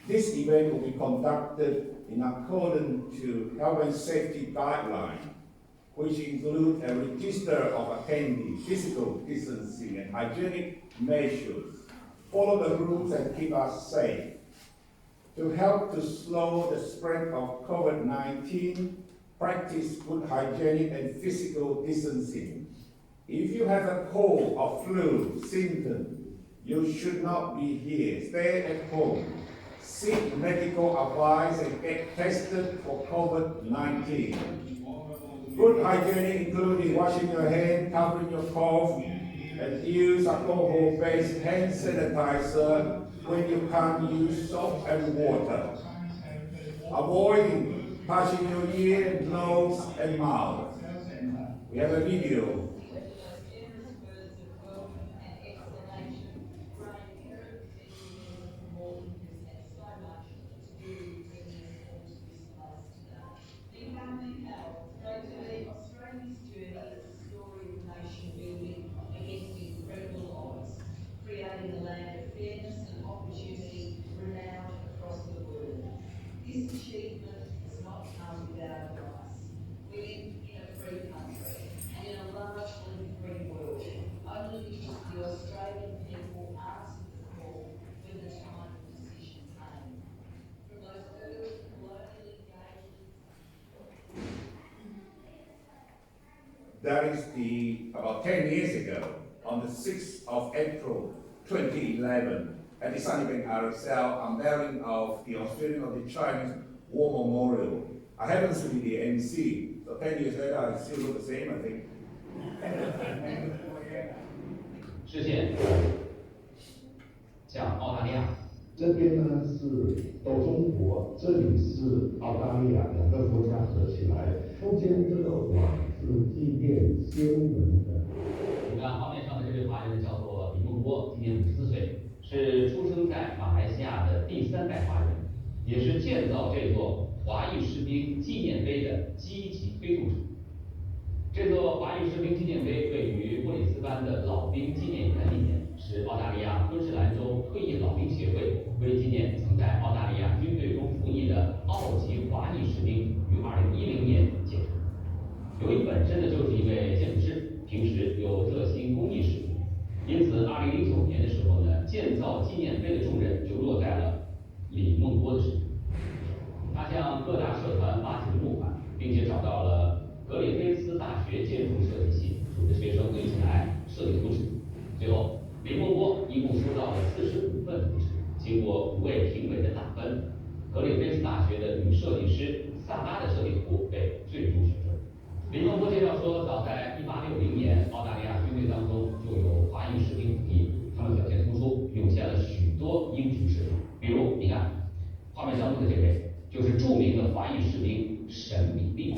This event will be conducted in accordance to health and safety guidelines, which include a register of attendees, physical distancing and hygienic measures. Follow the rules and keep us safe. To help to slow the spread of COVID-19, practice good hygienic and physical distancing. If you have a cold or flu symptom, you should not be here. Stay at home. Seek medical advice and get tested for COVID-19. Good hygiene including washing your hands, covering your cough, and use alcohol-based hand sanitizer when you can't use soap and water. Avoiding touching your ear, nose, and mouth. We have a video. Creating a land of fairness and opportunity renowned across the world. This achievement has not come without a price. We live in a free country and in a largely free world. Only because the Australian people answered the call when the time of decision came. From those early colonial engagements. That is about 10 years ago, on the 6th of April 2011, at the Sunnybank RSL, unveiling of the Australian of the Chinese War Memorial. I haven't seen the MC, so 10 years later I still look the same, I think. 视线向澳大利亚。这边呢是都中国，这里是澳大利亚，两个国家合起来。中间这个网是纪念先人的。你看画面上的这位华人叫做李梦波，今年54岁，是出生在马来西亚的第3代华人，也是建造这座华裔士兵纪念碑的积极推动者。这座华裔士兵纪念碑位于布里斯班的老兵纪念园里面，是澳大利亚昆士兰州退役老兵协会为纪念曾在澳大利亚军队中服役的澳籍华裔士兵于2010年建成。由于本身呢就是一位建筑师，平时有热心公益事业，因此2009年的时候呢，建造纪念碑的重任就落在了李梦波的身上。他向各大社团挖起了募款，并且找到了格里菲斯大学建筑设计系，组织学生一起来设计图纸。最后，李梦波一共收到了45份图纸，经过5位评委的打分，格里菲斯大学的女设计师萨拉的设计图被最终选中。李梦波介绍说，早在1860年，澳大利亚军队当中就有华裔士兵服役，他们表现突出，涌现了许多英雄事迹。比如，你看画面上的这位，就是著名的华裔士兵沈比利。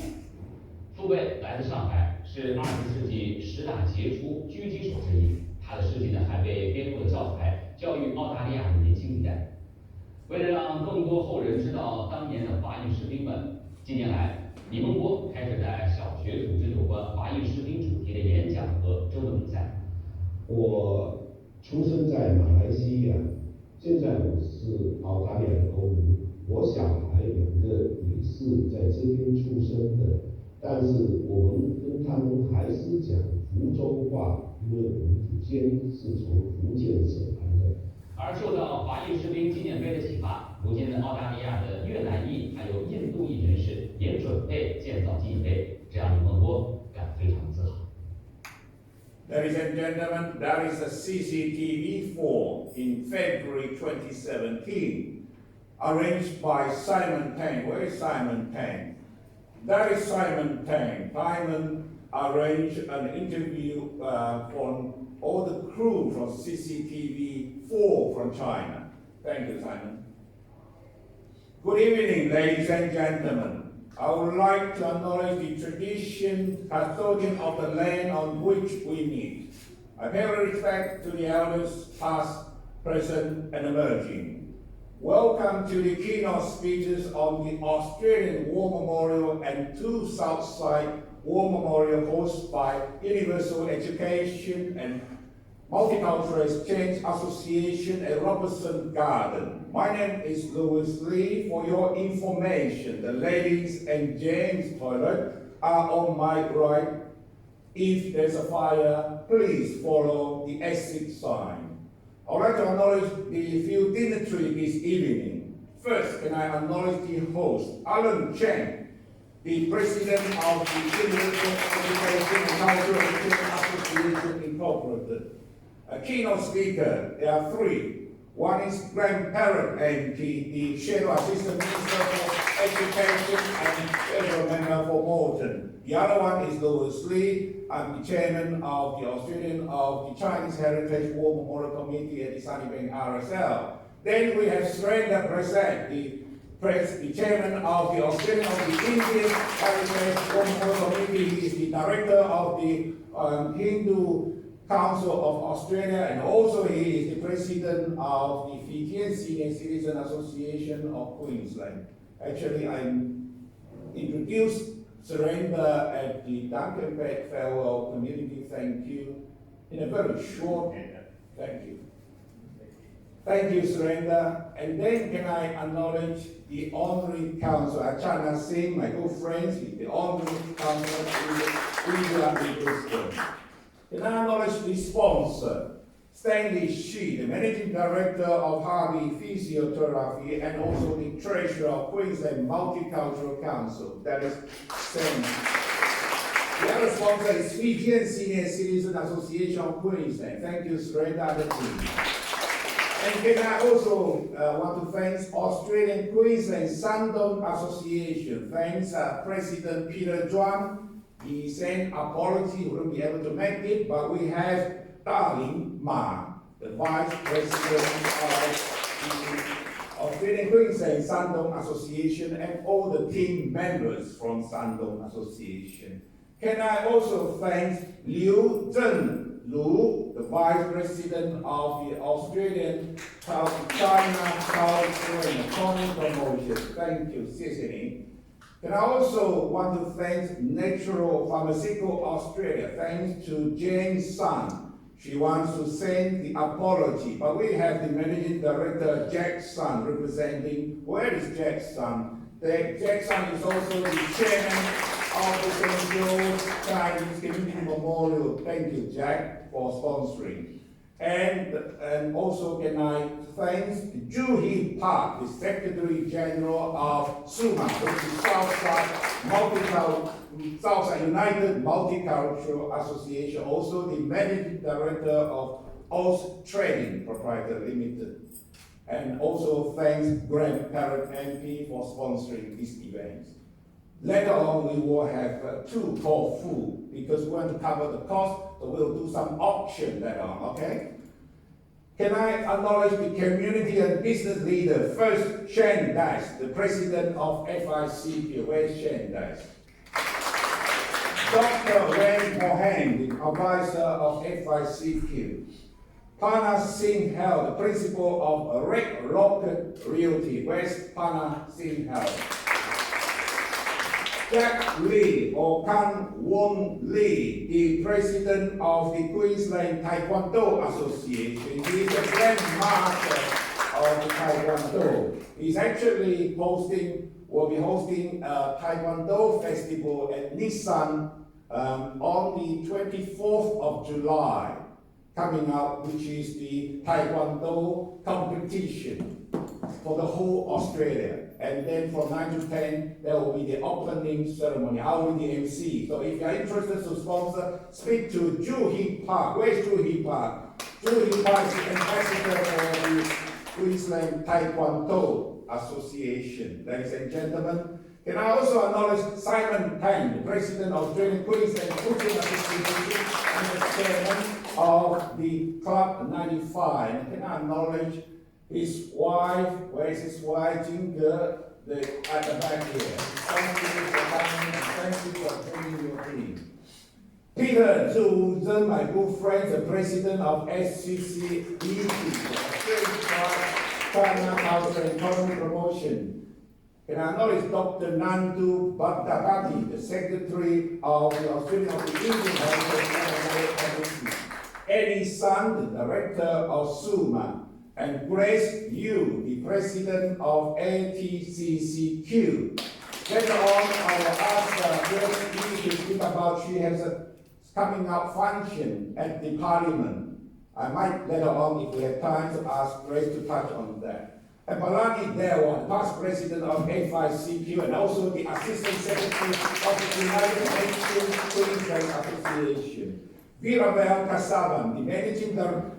父辈来自上海，是20世纪10大杰出狙击手之一。他的事迹呢，还被编入了教材，教育澳大利亚的年轻一代。为了让更多后人知道当年的华裔士兵们，近年来，李梦波开始在小学组织有关华裔士兵主题的演讲和争论比赛。我出生在马来西亚，现在我是澳大利亚的公民。我小孩2个也是在这边出生的，但是我们跟他们还是讲福州话，因为我们祖先是从福建省来的。而受到华裔士兵纪念碑的启发，如今的澳大利亚的越南裔还有印度裔人士也准备建造纪念碑，这让李梦波感到非常自豪。Ladies and gentlemen, that is a CCTV 4 in February 2017, arranged by Simon Tang. Where is Simon Tang? That is Simon Tang. Simon arranged an interview from all the crew from CCTV 4 from China. Thank you, Simon. Good evening, ladies and gentlemen. I would like to acknowledge the tradition, custodian of the land on which we meet. I pay respect to the elders past, present, and emerging. Welcome to the keynote speeches on the Australian War Memorial and 2 Southside War Memorial hosted by Universal Education and Multicultural Exchange Association at Robertson Garden. My name is Louis Lee. For your information, the ladies and gents toilet are on my right. If there's a fire, please follow the exit sign. I would like to acknowledge the few dignitaries this evening. First, can I acknowledge the host, Alan Chen, the president of the Indian Education and Cultural Exchange Association Incorporated. A keynote speaker, there are three. One is Grandparent MP, the Shadow Assistant Minister for Education and Federal Member for Morton. The other one is Louis Lee. I'm the chairman of the Australian of the Chinese Heritage War Memorial Committee at the Sunnybank RSL. Then we have Serenda Brezza, the chairman of the Australian of the Indian Heritage War Memorial Committee. He is the director of the Hindu Council of Australia, and also he is the president of the Fijian Senior Citizen Association of Queensland. Actually, I introduced Serenda at the Duncan Beck Farewell Community Thank You in a very short manner. Thank you. Thank you, Serenda. And then can I acknowledge the Honorary Council, Achana Singh, my good friends, the Honorary Council of Brisbane. Can I acknowledge the sponsor, Stanley Shi, the Managing Director of Harvey Physiotherapy and also the Treasurer of Queensland Multicultural Council, that is Stanley. The other sponsor is Fijian Senior Citizen Association of Queensland. Thank you, Serenda and the team. And can I also want to thank Australian Queensland Sandong Association. Thanks President Peter Zhuang. He sent apology, he wouldn't be able to make it, but we have Darling Ma, the Vice President of the Australian Queensland Sandong Association, and all the team members from Sandong Association. Can I also thank Liu Zhenlu, the Vice President of the Australian China Cultural and Economy Promotion. Thank you, 谢谢您. And I also want to thank Natural Pharmaceutical Australia. Thanks to Jane Sun. She wants to send the apology, but we have the Managing Director, Jack Sun, representing. Where is Jack Sun? Jack Sun is also the Chairman of the St. George Chinese Community Memorial. Thank you, Jack, for sponsoring. And also can I thank Joo Hee Park, the Secretary General of SUMA, which is Southside United Multicultural Association, also the Managing Director of Oz Trading Proprietary Limited. And also thanks Grandparent MP for sponsoring this event. Later on, we will have two for food because we want to cover the cost, so we'll do some auction later on, okay? Can I acknowledge the community and business leader? First, Shen Das, the president of FICQ. Where's Shen Das? Dr. Wen Mohan, the advisor of FICQ. Pana Singh Hel, the principal of Red Rocket Realty. Where's Pana Singh Hel? Jack Lee, or Kan Won Lee, the president of the Queensland Taekwondo Association. He is the Grand Master of the Taekwondo. He's actually will be hosting a Taekwondo festival at Nissan on the 24th of July, coming up, which is the Taekwondo competition for the whole Australia. And then from 9 to 10, there will be the opening ceremony. I will be the MC. So if you are interested to sponsor, speak to Joo Hee Park. Where's Joo Hee Park? Joo Hee Park is the ambassador for the Queensland Taekwondo Association. Ladies and gentlemen, can I also acknowledge Simon Tang, the president of Australian Queensland Coaching Association and the chairman of the Club 95. And can I acknowledge his wife, where is his wife, Jinge, at the back here. Thank you for coming and thank you for bringing your team. Peter Zhu Zhen, my good friend, the president of SCC, China Culture and Economy Promotion. And I acknowledge Dr. Nandu Bhattacharya, the secretary of the Australian of the Indian Heritage Committee. Eddie Sun, the director of SUMA, and Grace Yu, the president of ATCCQ. Later on, I will ask Grace Yu to speak about she has a coming up function at the parliament. I might later on, if we have time, to ask Grace to touch on that. And Palani Dewa, the past president of A5CQ and also the assistant secretary of the United Nations Queensland Association. Virabel Kasavan,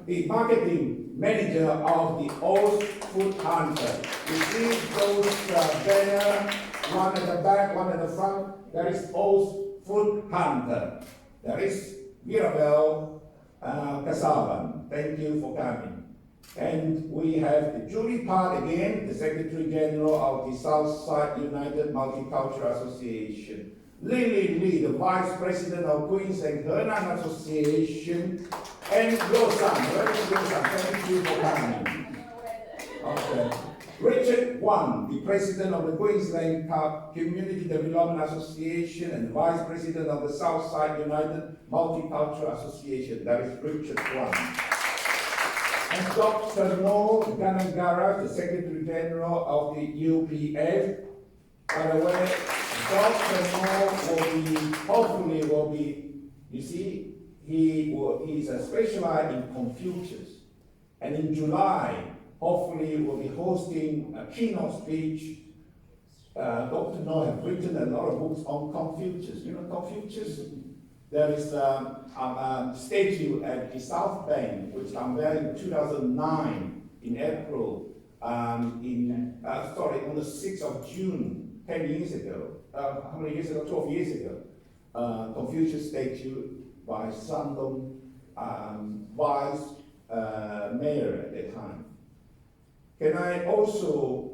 the marketing manager of the Oz Food Hunter. You see those banners, one at the back, one at the front. There is Oz Food Hunter. There is Virabel Kasavan. Thank you for coming. And we have the Julie Part again, the Secretary General of the Southside United Multicultural Association. Lily Lee, the Vice President of Queensland Hernan Association. And Yosan, where is Yosan? Thank you for coming. Okay. Richard Wan, the President of the Queensland Community Development Association and Vice President of the Southside United Multicultural Association. That is Richard Wan. And Dr. Noor Ganangara, the Secretary General of the UPF. By the way, Dr. Noor will be, you see, he's a specialized in Confucius. And in July, hopefully we'll be hosting a keynote speech. Dr. Noor has written a lot of books on Confucius. You know Confucius? There is a statue at the South Bank, which unveiled in 2009 in April, on the 6th of June, 10 years ago. How many years ago? 12 years ago. Confucius statue by Shandong Vice Mayor at the time. Can I also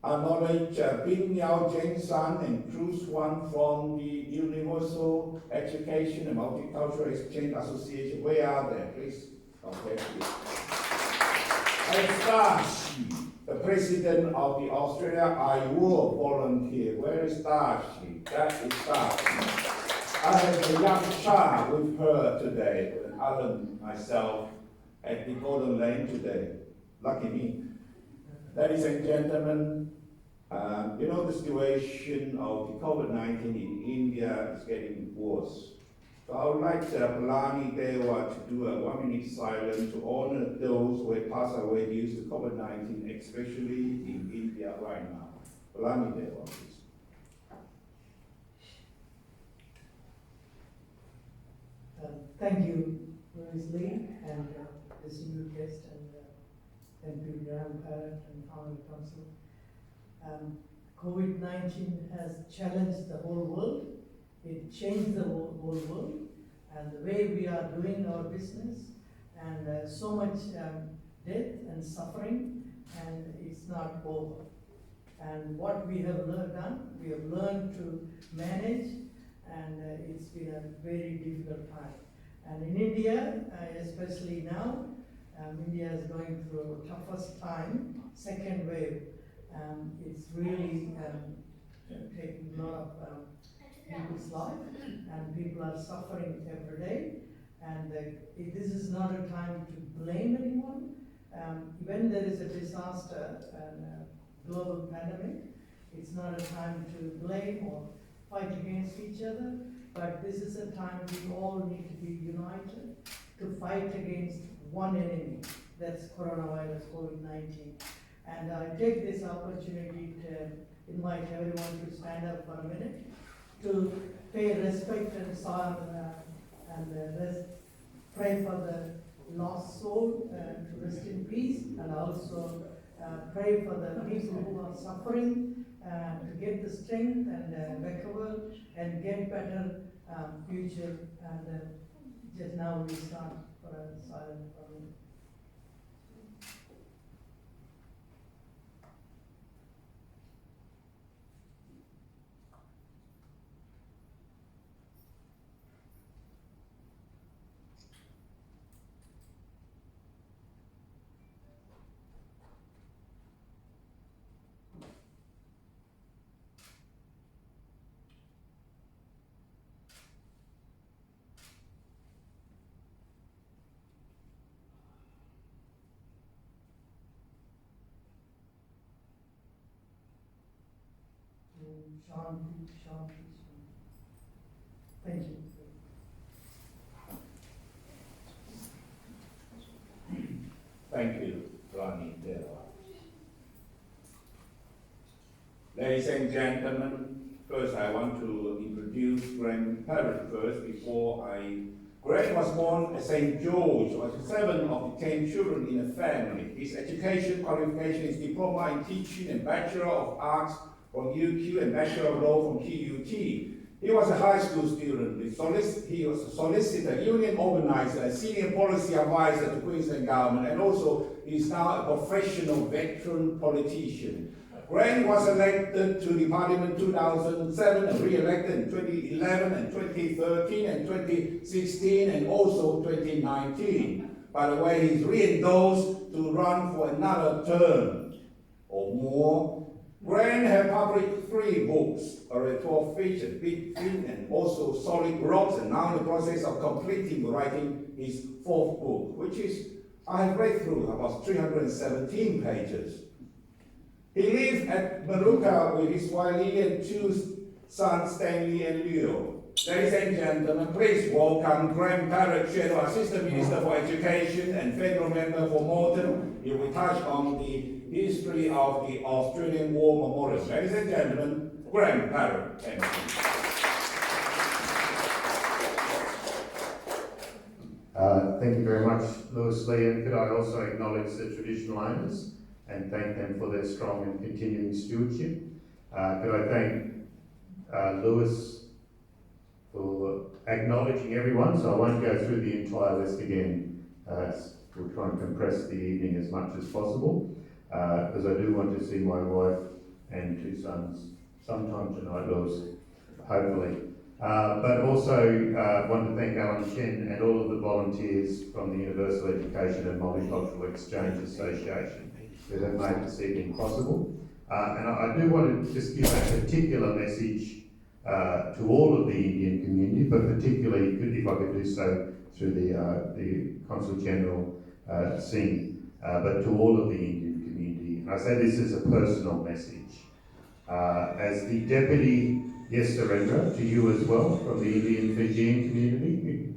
acknowledge Bin Yao Jeng San and Cruz Wan from the Universal Education and Multicultural Exchange Association? Where are they, please? Okay, please. And Darshi, the president of the Australia I Will volunteer. Where is Darshi? That is Darshi. I have a young child with her today, and Alan, myself, at the Golden Lane today. Lucky me. Ladies and gentlemen, you know the situation of the COVID-19 in India is getting worse. So I would like Palani Dewa to do a 1-minute silence to honor those who have passed away due to COVID-19, especially in India right now. Palani Dewa, please. Thank you, Louis Lee, and distinguished guest, and MP Graham Parrott and Family Council. COVID-19 has challenged the whole world. It changed the whole world, and the way we are doing our business, and so much death and suffering, and it's not over. And what we have done, we have learned to manage, and it's been a very difficult time. And in India, especially now, India is going through the toughest time, second wave. It's really taking a lot of people's life, and people are suffering every day. And this is not a time to blame anyone. When there is a disaster and a global pandemic, it's not a time to blame or fight against each other, but this is a time we all need to be united to fight against one enemy, that's coronavirus, COVID-19. And I take this opportunity to invite everyone to stand up for a minute to pay respect and pray for the lost soul to rest in peace, and also pray for the people who are suffering to get the strength and recover and get better future. And just now we start for a silent moment. Shanti, Shanti, Shanti. Thank you. Thank you, Ronnie Dela. Ladies and gentlemen, first I want to introduce Graham Parrott first before Graham was born at St. George, was the seventh of the 10 children in a family. His education qualification is Diploma in Teaching and Bachelor of Arts from UQ and Bachelor of Law from QUT. He was a high school student. He was a solicitor, union organizer, a senior policy advisor to Queensland government, and also he's now a professional veteran politician. Graham was elected to the Parliament 2007 and re-elected in 2011 and 2013 and 2016 and also 2019. By the way, he's re-endorsed to run for another term or more. Graham has published 3 books, a rhetorical feature, Big Thin and also Solid Rocks, and now in the process of completing writing his 4th book, which is, I have read through about 317 pages. He lives at Maruka with his wife Lily and 2 sons, Stanley and Leo. Ladies and gentlemen, please welcome Graham Parrott, Shadow Assistant Minister for Education and Federal Member for Moreton. He will touch on the history of the Australian War Memorial. Ladies and gentlemen, Graham Parrott. Thank you. Thank you very much, Lewis Lee, and could I also acknowledge the traditional owners and thank them for their strong and continuing stewardship. Could I thank Lewis for acknowledging everyone, so I won't go through the entire list again. We'll try and compress the evening as much as possible, because I do want to see my wife and 2 sons sometime tonight, Lewis, hopefully. But also want to thank Alan Shen and all of the volunteers from the Universal Education and Multicultural Exchange Association who have made this evening possible. And I do want to just give a particular message to all of the Indian community, but particularly, if I could do so, through the Consul General Singh, but to all of the Indian community. And I say this as a personal message. As the Deputy, yes, Serenda, to you as well, from the Indian Fijian community.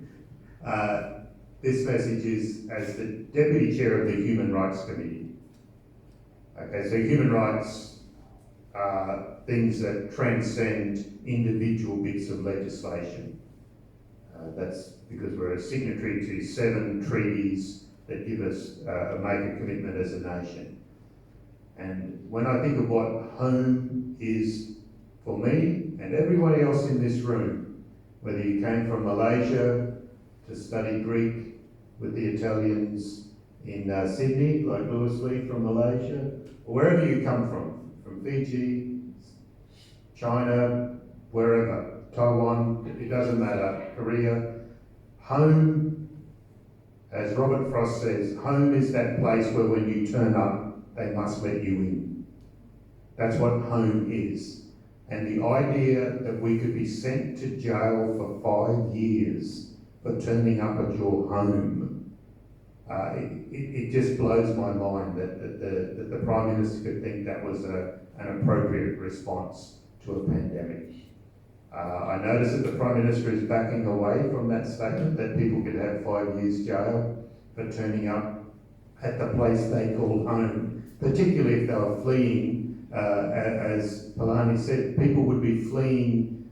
This message is as the Deputy Chair of the Human Rights Committee. Okay, so human rights are things that transcend individual bits of legislation. That's because we're a signatory to 7 treaties that give us make a commitment as a nation. And when I think of what home is for me and everybody else in this room, whether you came from Malaysia to study Greek with the Italians in Sydney, like Lewis Lee from Malaysia, or wherever you come from Fiji, China, wherever, Taiwan, it doesn't matter, Korea, home, as Robert Frost says, home is that place where when you turn up, they must let you in. That's what home is. And the idea that we could be sent to jail for 5 years for turning up at your home, it just blows my mind that the Prime Minister could think that was an appropriate response to a pandemic. I notice that the Prime Minister is backing away from that statement that people could have 5 years jail for turning up at the place they call home, particularly if they were fleeing, as Palani said, people would be fleeing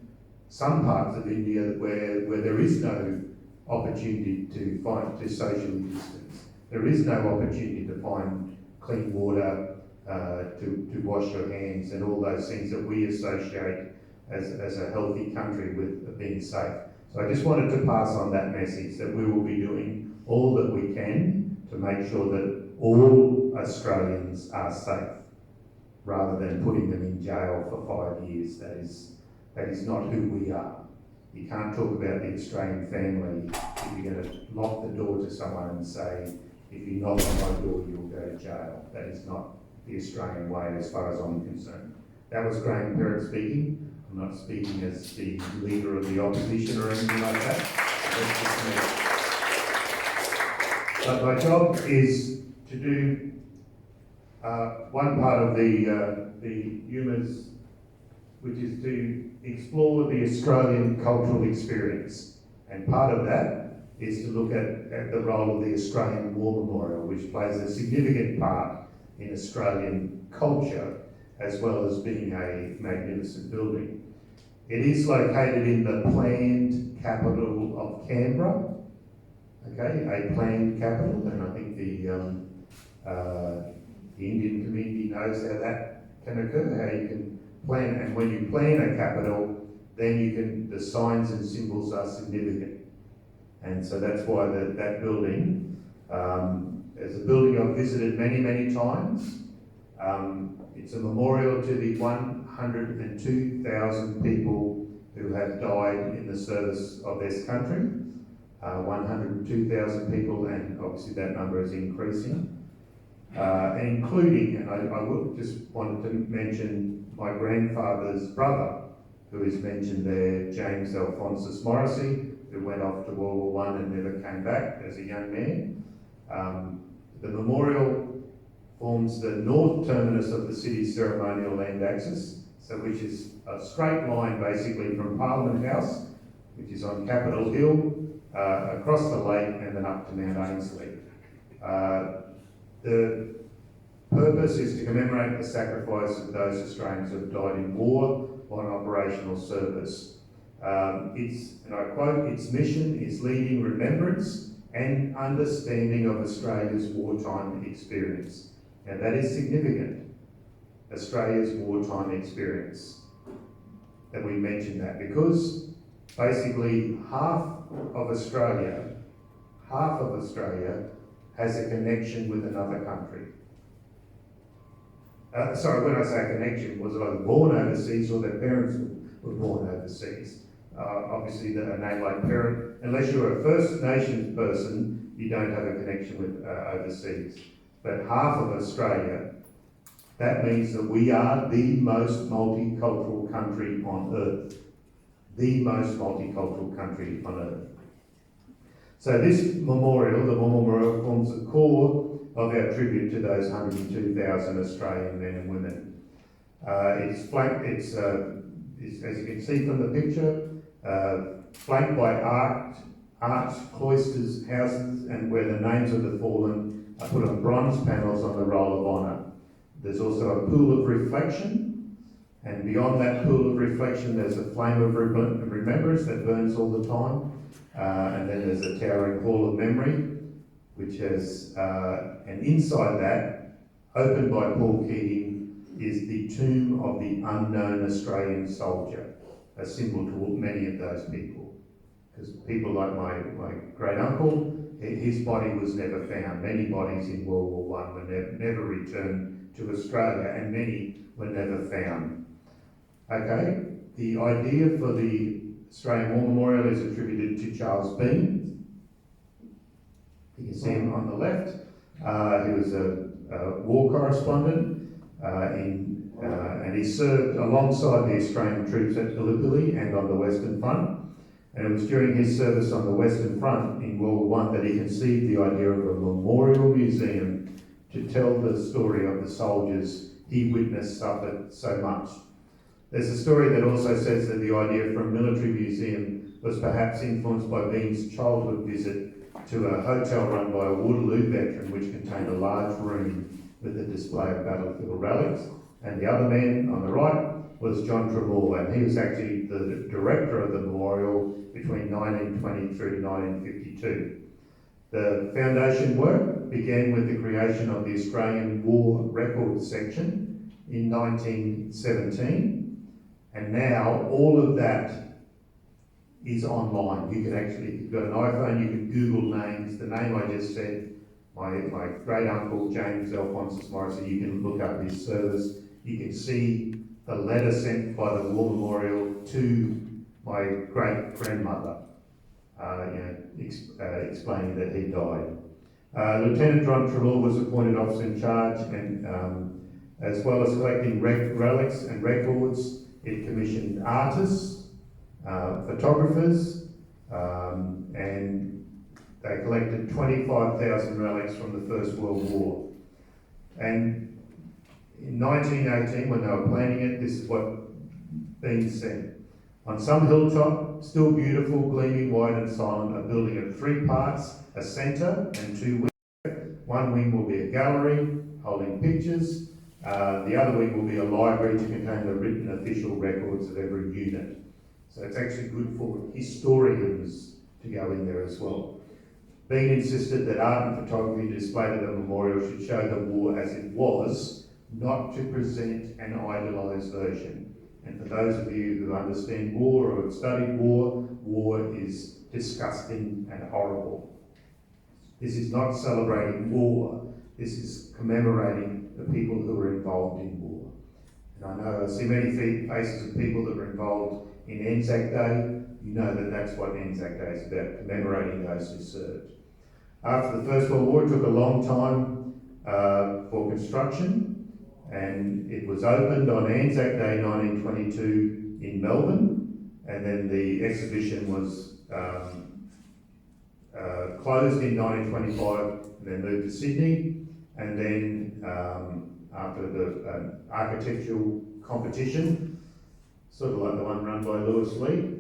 some parts of India where there is no opportunity to socially distance. There is no opportunity to find clean water, to wash your hands and all those things that we associate as a healthy country with being safe. So I just wanted to pass on that message that we will be doing all that we can to make sure that all Australians are safe, rather than putting them in jail for 5 years. That is not who we are. You can't talk about the Australian family if you're going to lock the door to someone and say, if you knock on my door, you'll go to jail. That is not the Australian way as far as I'm concerned. That was Graham Parrott speaking. I'm not speaking as the leader of the opposition or anything like that. That's just me. But my job is to do one part of the UEMEA's which is to explore the Australian cultural experience. And part of that is to look at the role of the Australian War Memorial, which plays a significant part in Australian culture, as well as being a magnificent building. It is located in the planned capital of Canberra, okay, a planned capital, and I think the Indian community knows how that can occur, how you can plan, and when you plan a capital, then you can, the signs and symbols are significant. And so that's why that building, is a building I've visited many, many times. It's a memorial to the 102,000 people who have died in the service of this country. 102,000 people, and obviously that number is increasing. Including, and I would just wanted to mention my grandfather's brother, who is mentioned there, James Alphonsus Morrissey, who went off to World War I and never came back as a young man. The memorial forms the north terminus of the city's ceremonial land axis, so which is a straight line basically from Parliament House, which is on Capitol Hill, across the lake and then up to Mount Ainslie. The purpose is to commemorate the sacrifice of those Australians who have died in war or in operational service. And I quote, its mission is leading remembrance and understanding of Australia's wartime experience. Now that is significant, Australia's wartime experience, that we mention that, because basically half of Australia has a connection with another country. Sorry, when I say connection, was either born overseas or their parents were born overseas. Obviously, a name like parent, unless you're a First Nations person, you don't have a connection with overseas. But half of Australia, that means that we are the most multicultural country on earth. The most multicultural country on earth. So this memorial, the War Memorial, forms the core of our tribute to those 102,000 Australian men and women. It's flanked, as you can see from the picture, flanked by arched cloisters, houses, and where the names of the fallen are put on bronze panels on the Roll of Honour. There's also a pool of reflection, and beyond that pool of reflection there's a flame of remembrance that burns all the time, and then there's a towering hall of memory, which has, and inside that, opened by Paul Keating, is the tomb of the unknown Australian soldier, a symbol to many of those people. Because people like my great uncle, his body was never found. Many bodies in World War I were never returned to Australia, and many were never found. Okay, the idea for the Australian War Memorial is attributed to Charles Bean. You can see him on the left. He was a war correspondent and he served alongside the Australian troops at Gallipoli and on the Western Front. And it was during his service on the Western Front in World War I that he conceived the idea of a memorial museum to tell the story of the soldiers he witnessed suffered so much. There's a story that also says that the idea for a military museum was perhaps influenced by Bean's childhood visit to a hotel run by a Waterloo veteran, which contained a large room with a display of battlefield relics. And the other man on the right was John Trelaw, and he was actually the director of the memorial between 1920 through to 1952. The foundation work began with the creation of the Australian War Records section in 1917, and now all of that is online. You can actually, if you've got an iPhone, you can Google names. The name I just said, my great uncle James Alphonsus Morrissey, you can look up his service. You can see the letter sent by the War Memorial to my great grandmother, explaining that he died. Lieutenant John Trelaw was appointed officer in charge, and as well as collecting relics and records, it commissioned artists, photographers, and they collected 25,000 relics from the First World War. And in 1918, when they were planning it, this is what being sent. On some hilltop, still beautiful, gleaming white and silent, a building of 3 parts, a centre and 2 wings. One wing will be a gallery holding pictures. The other wing will be a library to contain the written official records of every unit. So it's actually good for historians to go in there as well. Bean insisted that art and photography displayed at the memorial should show the war as it was, not to present an idealised version. And for those of you who understand war or have studied war, war is disgusting and horrible. This is not celebrating war, this is commemorating the people who were involved in war. And I know I see many faces of people that were involved in Anzac Day. You know that that's what Anzac Day is about, commemorating those who served. After the First World War, it took a long time for construction, and it was opened on Anzac Day 1922 in Melbourne, and then the exhibition was closed in 1925 and then moved to Sydney, and then after the architectural competition, sort of like the one run by Lewis Lee,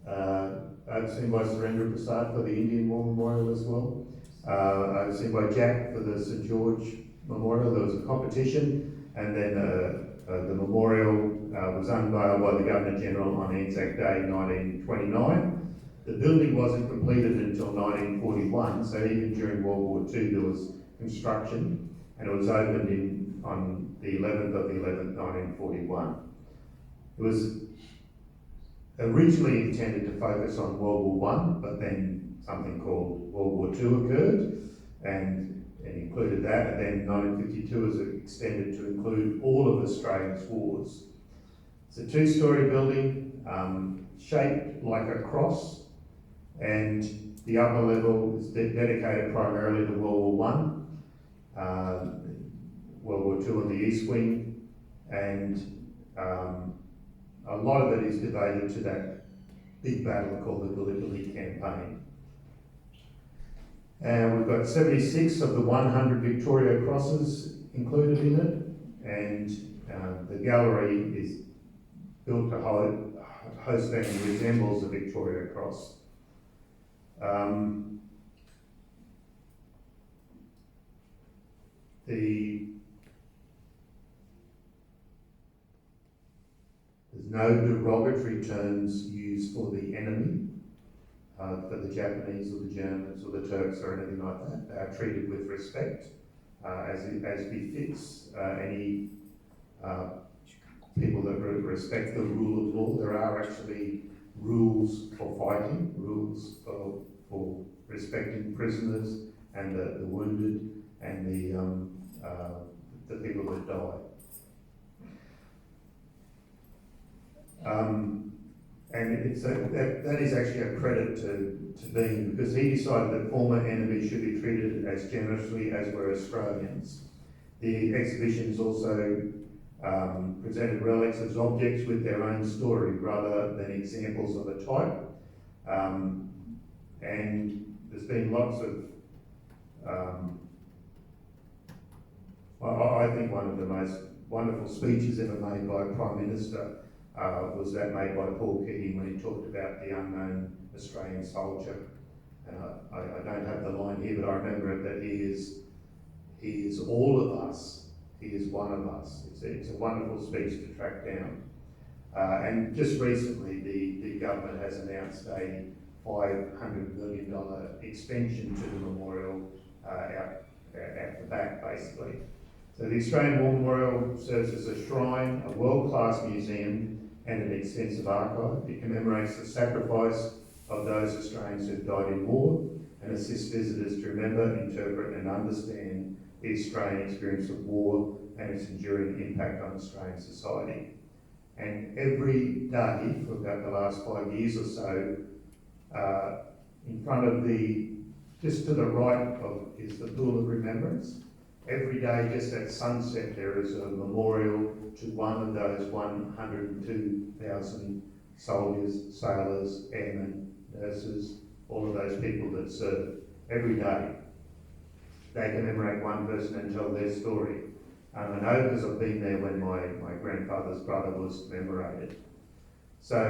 overseen by Serenda Brezza for the Indian War Memorial as well, overseen by Jack for the St George Memorial. There was a competition, and then the memorial was unveiled by the Governor-General on Anzac Day 1929. The building wasn't completed until 1941, so even during World War II there was construction, and it was opened on the 11th of the 11th, 1941. It was originally intended to focus on World War I, but then something called World War II occurred, and it included that, and then 1952 was extended to include all of Australia's wars. It's a 2-storey building, shaped like a cross, and the upper level is dedicated primarily to World War I, World War II on the East Wing, and a lot of it is devoted to that big battle called the Gallipoli Campaign. And we've got 76 of the 100 Victoria Crosses included in it, and the gallery is built to host and resembles a Victoria Cross. There's no derogatory terms used for the enemy, for the Japanese or the Germans or the Turks or anything like that. They are treated with respect, as befits any people that respect the rule of law. There are actually rules for fighting, rules for respecting prisoners and the wounded and the people that die. And it's that is actually a credit to Bean, because he decided that former enemies should be treated as generously as were Australians. The exhibitions also presented relics as objects with their own story rather than examples of a type. And there's been lots of, I think one of the most wonderful speeches ever made by a Prime Minister was that made by Paul Keating when he talked about the unknown Australian soldier. And I don't have the line here, but I remember it, that he is all of us. He is one of us. It's a wonderful speech to track down. And just recently, the government has announced a $500 million extension to the memorial out the back, basically. So the Australian War Memorial serves as a shrine, a world-class museum, and an extensive archive. It commemorates the sacrifice of those Australians who died in war and assists visitors to remember, interpret, and understand the Australian experience of war and its enduring impact on Australian society. And every day for about the last 5 years or so, in front of just to the right of is the Pool of Remembrance. Every day, just at sunset, there is a memorial to one of those 102,000 soldiers, sailors, airmen, nurses, all of those people that served. Every day, they commemorate one person and tell their story. I know because I've been there when my grandfather's brother was commemorated. So,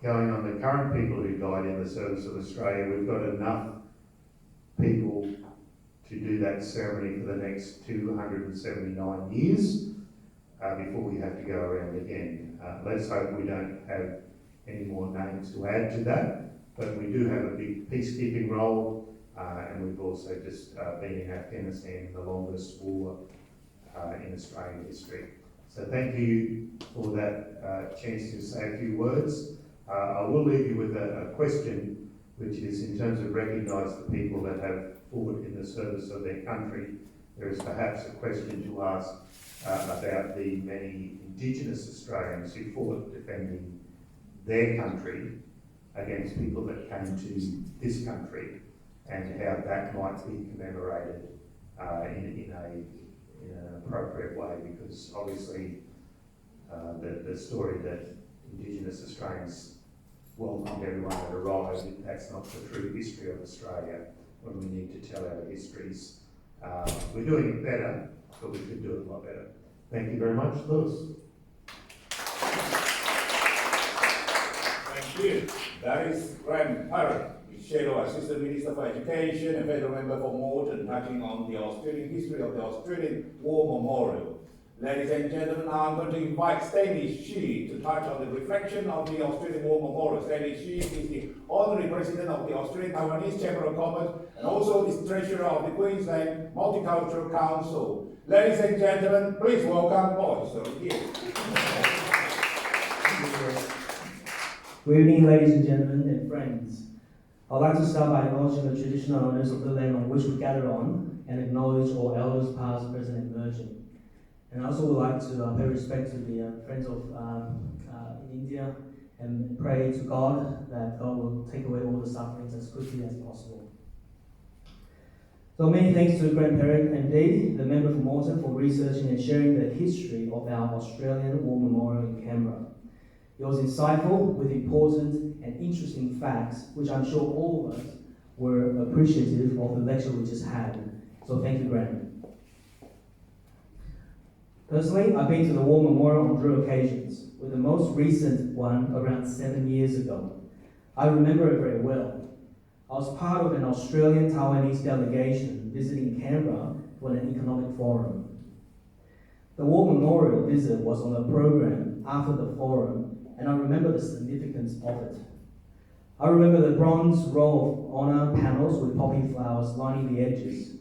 going on the current people who died in the service of Australia, we've got enough people to do that ceremony for the next 279 years before we have to go around again. Let's hope we don't have any more names to add to that, but we do have a big peacekeeping role, and we've also just been in Afghanistan, the longest war in Australian history. So thank you for that chance to say a few words. I will leave you with a question, which is in terms of recognise the people that have fought in the service of their country. There is perhaps a question to ask about the many Indigenous Australians who fought defending their country against people that came to this country, and how that might be commemorated in an appropriate way, because obviously the story that Indigenous Australians welcomed everyone that arrived, that's not the true history of Australia, when we need to tell our histories. We're doing it better, but we could do it a lot better. Thank you very much, Lewis. Thank you. That is Graham Parrott, Shadow Assistant Minister for Education and Federal Member for Moreton, touching on the Australian history of the Australian War Memorial. Ladies and gentlemen, I'm going to invite Stanley Shi to touch on the reflection of the Australian War Memorial. Stanley Shi is the Honorary President of the Australian Taiwanese Chamber of Commerce and also is Treasurer of the Queensland Multicultural Council. Ladies and gentlemen, please welcome Officer here. Good evening, ladies and gentlemen and friends. I'd like to start by acknowledging the traditional owners of the land on which we gather on and acknowledge all elders past, present and emerging. And I also would like to pay respect to the friends of India and pray to God that God will take away all the sufferings as quickly as possible. So many thanks to Graham Parrott MD, the member from Moreton, for researching and sharing the history of our Australian War Memorial in Canberra. It was insightful with important and interesting facts, which I'm sure all of us were appreciative of the lecture we just had. So thank you, Graham. Personally, I've been to the War Memorial on 3 occasions, with the most recent one around 7 years ago. I remember it very well. I was part of an Australian Taiwanese delegation visiting Canberra for an economic forum. The War Memorial visit was on the program after the forum, and I remember the significance of it. I remember the bronze row of honour panels with poppy flowers lining the edges.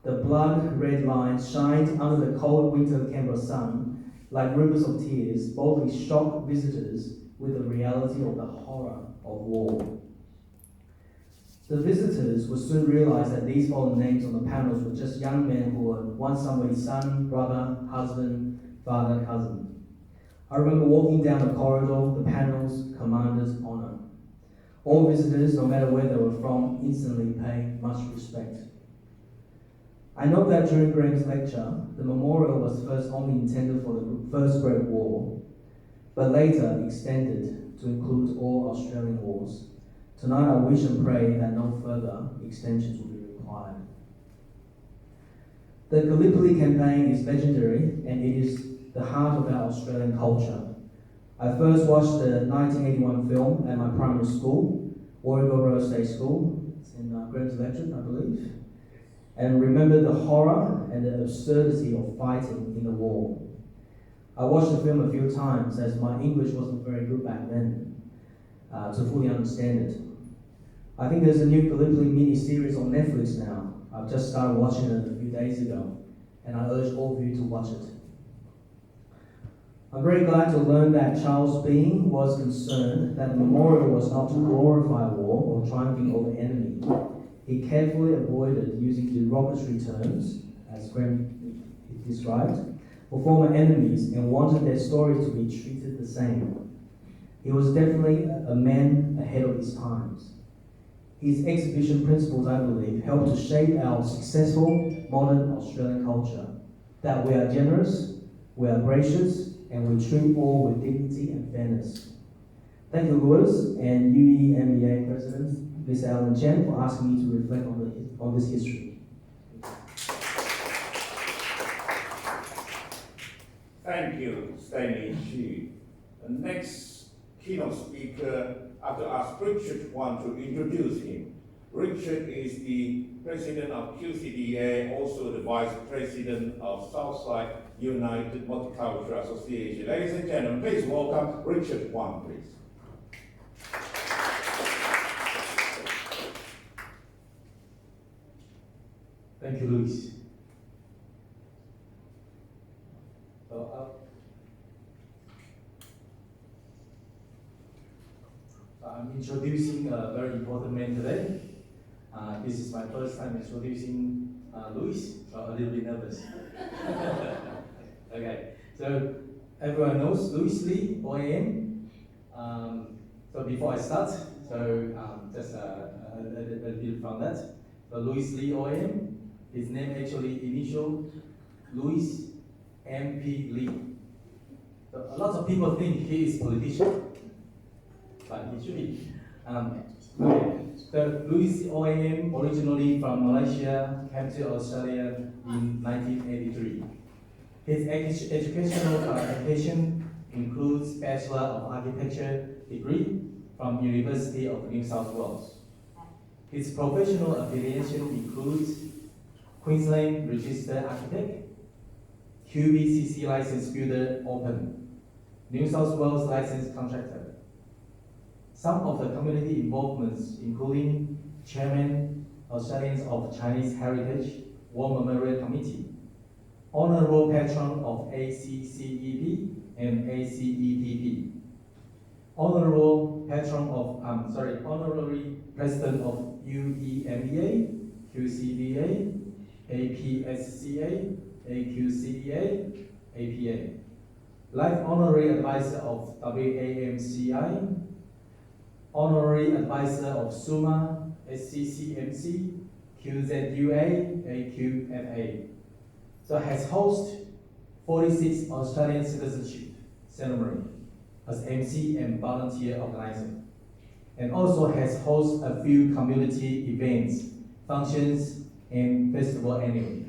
The blood-red lines shined under the cold winter Canberra sun like rivers of tears, boldly shocked visitors with the reality of the horror of war. The visitors would soon realise that these fallen names on the panels were just young men who were once somebody's son, brother, husband, father, cousin. I remember walking down the corridor, the panels, commander's honour. All visitors, no matter where they were from, instantly paid much respect. I know that during Graham's lecture, the memorial was first only intended for the First Great War, but later extended to include all Australian wars. Tonight I wish and pray that no further extensions will be required. The Gallipoli Campaign is legendary, and it is the heart of our Australian culture. I first watched the 1981 film at my primary school, Warragul State School. It's in Graham's lecture, I believe. And remember the horror and the absurdity of fighting in the war. I watched the film a few times as my English wasn't very good back then to fully understand it. I think there's a new Gallipoli mini-series on Netflix now. I've just started watching it a few days ago, and I urge all of you to watch it. I'm very glad to learn that Charles Bean was concerned that the memorial was not to glorify war or triumphing over enemy. He carefully avoided using derogatory terms, as Graham described, for former enemies and wanted their stories to be treated the same. He was definitely a man ahead of his times. His exhibition principles, I believe, helped to shape our successful modern Australian culture. That we are generous, we are gracious, and we treat all with dignity and fairness. Thank you, Lewis and UEMEA President, Ms. Alan Chen, for asking me to reflect on this history. Thank you, Stanley Shi. The next keynote speaker, after ask Richard Wang to introduce him. Richard is the president of Qcda, also the vice president of Southside United Multicultural Association. Ladies and gentlemen, please welcome Richard Wang, please. Thank you, Luis. So, I'm introducing a very important man today. This is my first time introducing Luis, so a little bit nervous. Okay, so everyone knows Luis Lee, OAM. So before I start, just a little bit from that. So Luis Lee, OAM, his name actually initial Luis MP Lee. So a lot of people think he is politician, but he should be. So Luis OAM, originally from Malaysia, came to Australia in 1983. His educational qualification includes Bachelor of Architecture degree from University of New South Wales. His professional affiliation includes Queensland Registered Architect, QBCC Licensed Builder Open, New South Wales Licensed Contractor. Some of the community involvements including Chairman, Australians of Chinese Heritage War Memorial Committee, Honorable Patron of ACCEP and ACEPP, Honorable Patron of, Honorary President of UEMEA, QCDA, APSCA, AQCDA, APA, Life Honorary Advisor of WAMCI, Honorary Advisor of SUMA, SCCMC, QZUA, AQFA. So has hosted 46 Australian citizenship ceremony as MC and volunteer organizer, and also has hosted a few community events, functions, and festival annually.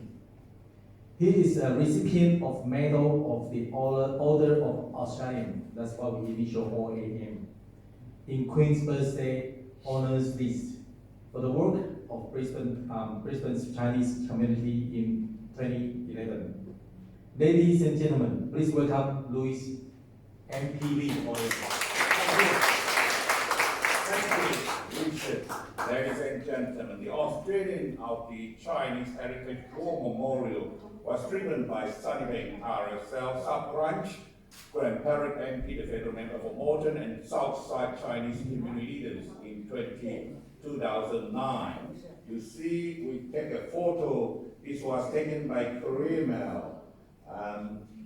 He is a recipient of Medal of the Order of Australian, that's what we initial OAM, in Queen's Birthday Honours List for the work of Brisbane's Chinese community in 2011. Ladies and gentlemen, please welcome Luis MP Lee. Thank you, Richard. Ladies and gentlemen, the Australian of the Chinese Heritage War Memorial was driven by Sunnybank RSL Sub-Branch, Grandparent MP, the Federal Member for Moreton, and Southside Chinese community leaders in 2009. You see, we take a photo. This was taken by Korea Mail.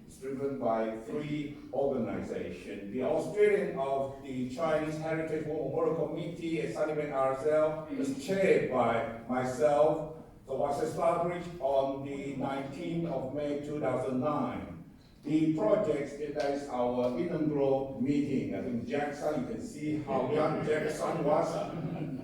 It's driven by 3 organizations. The Australian of the Chinese Heritage War Memorial Committee at Sunnybank RSL was chaired by myself. So was established on the 19th of May 2009. The project, that is our inaugural meeting. I think Jackson, you can see how young Jackson was,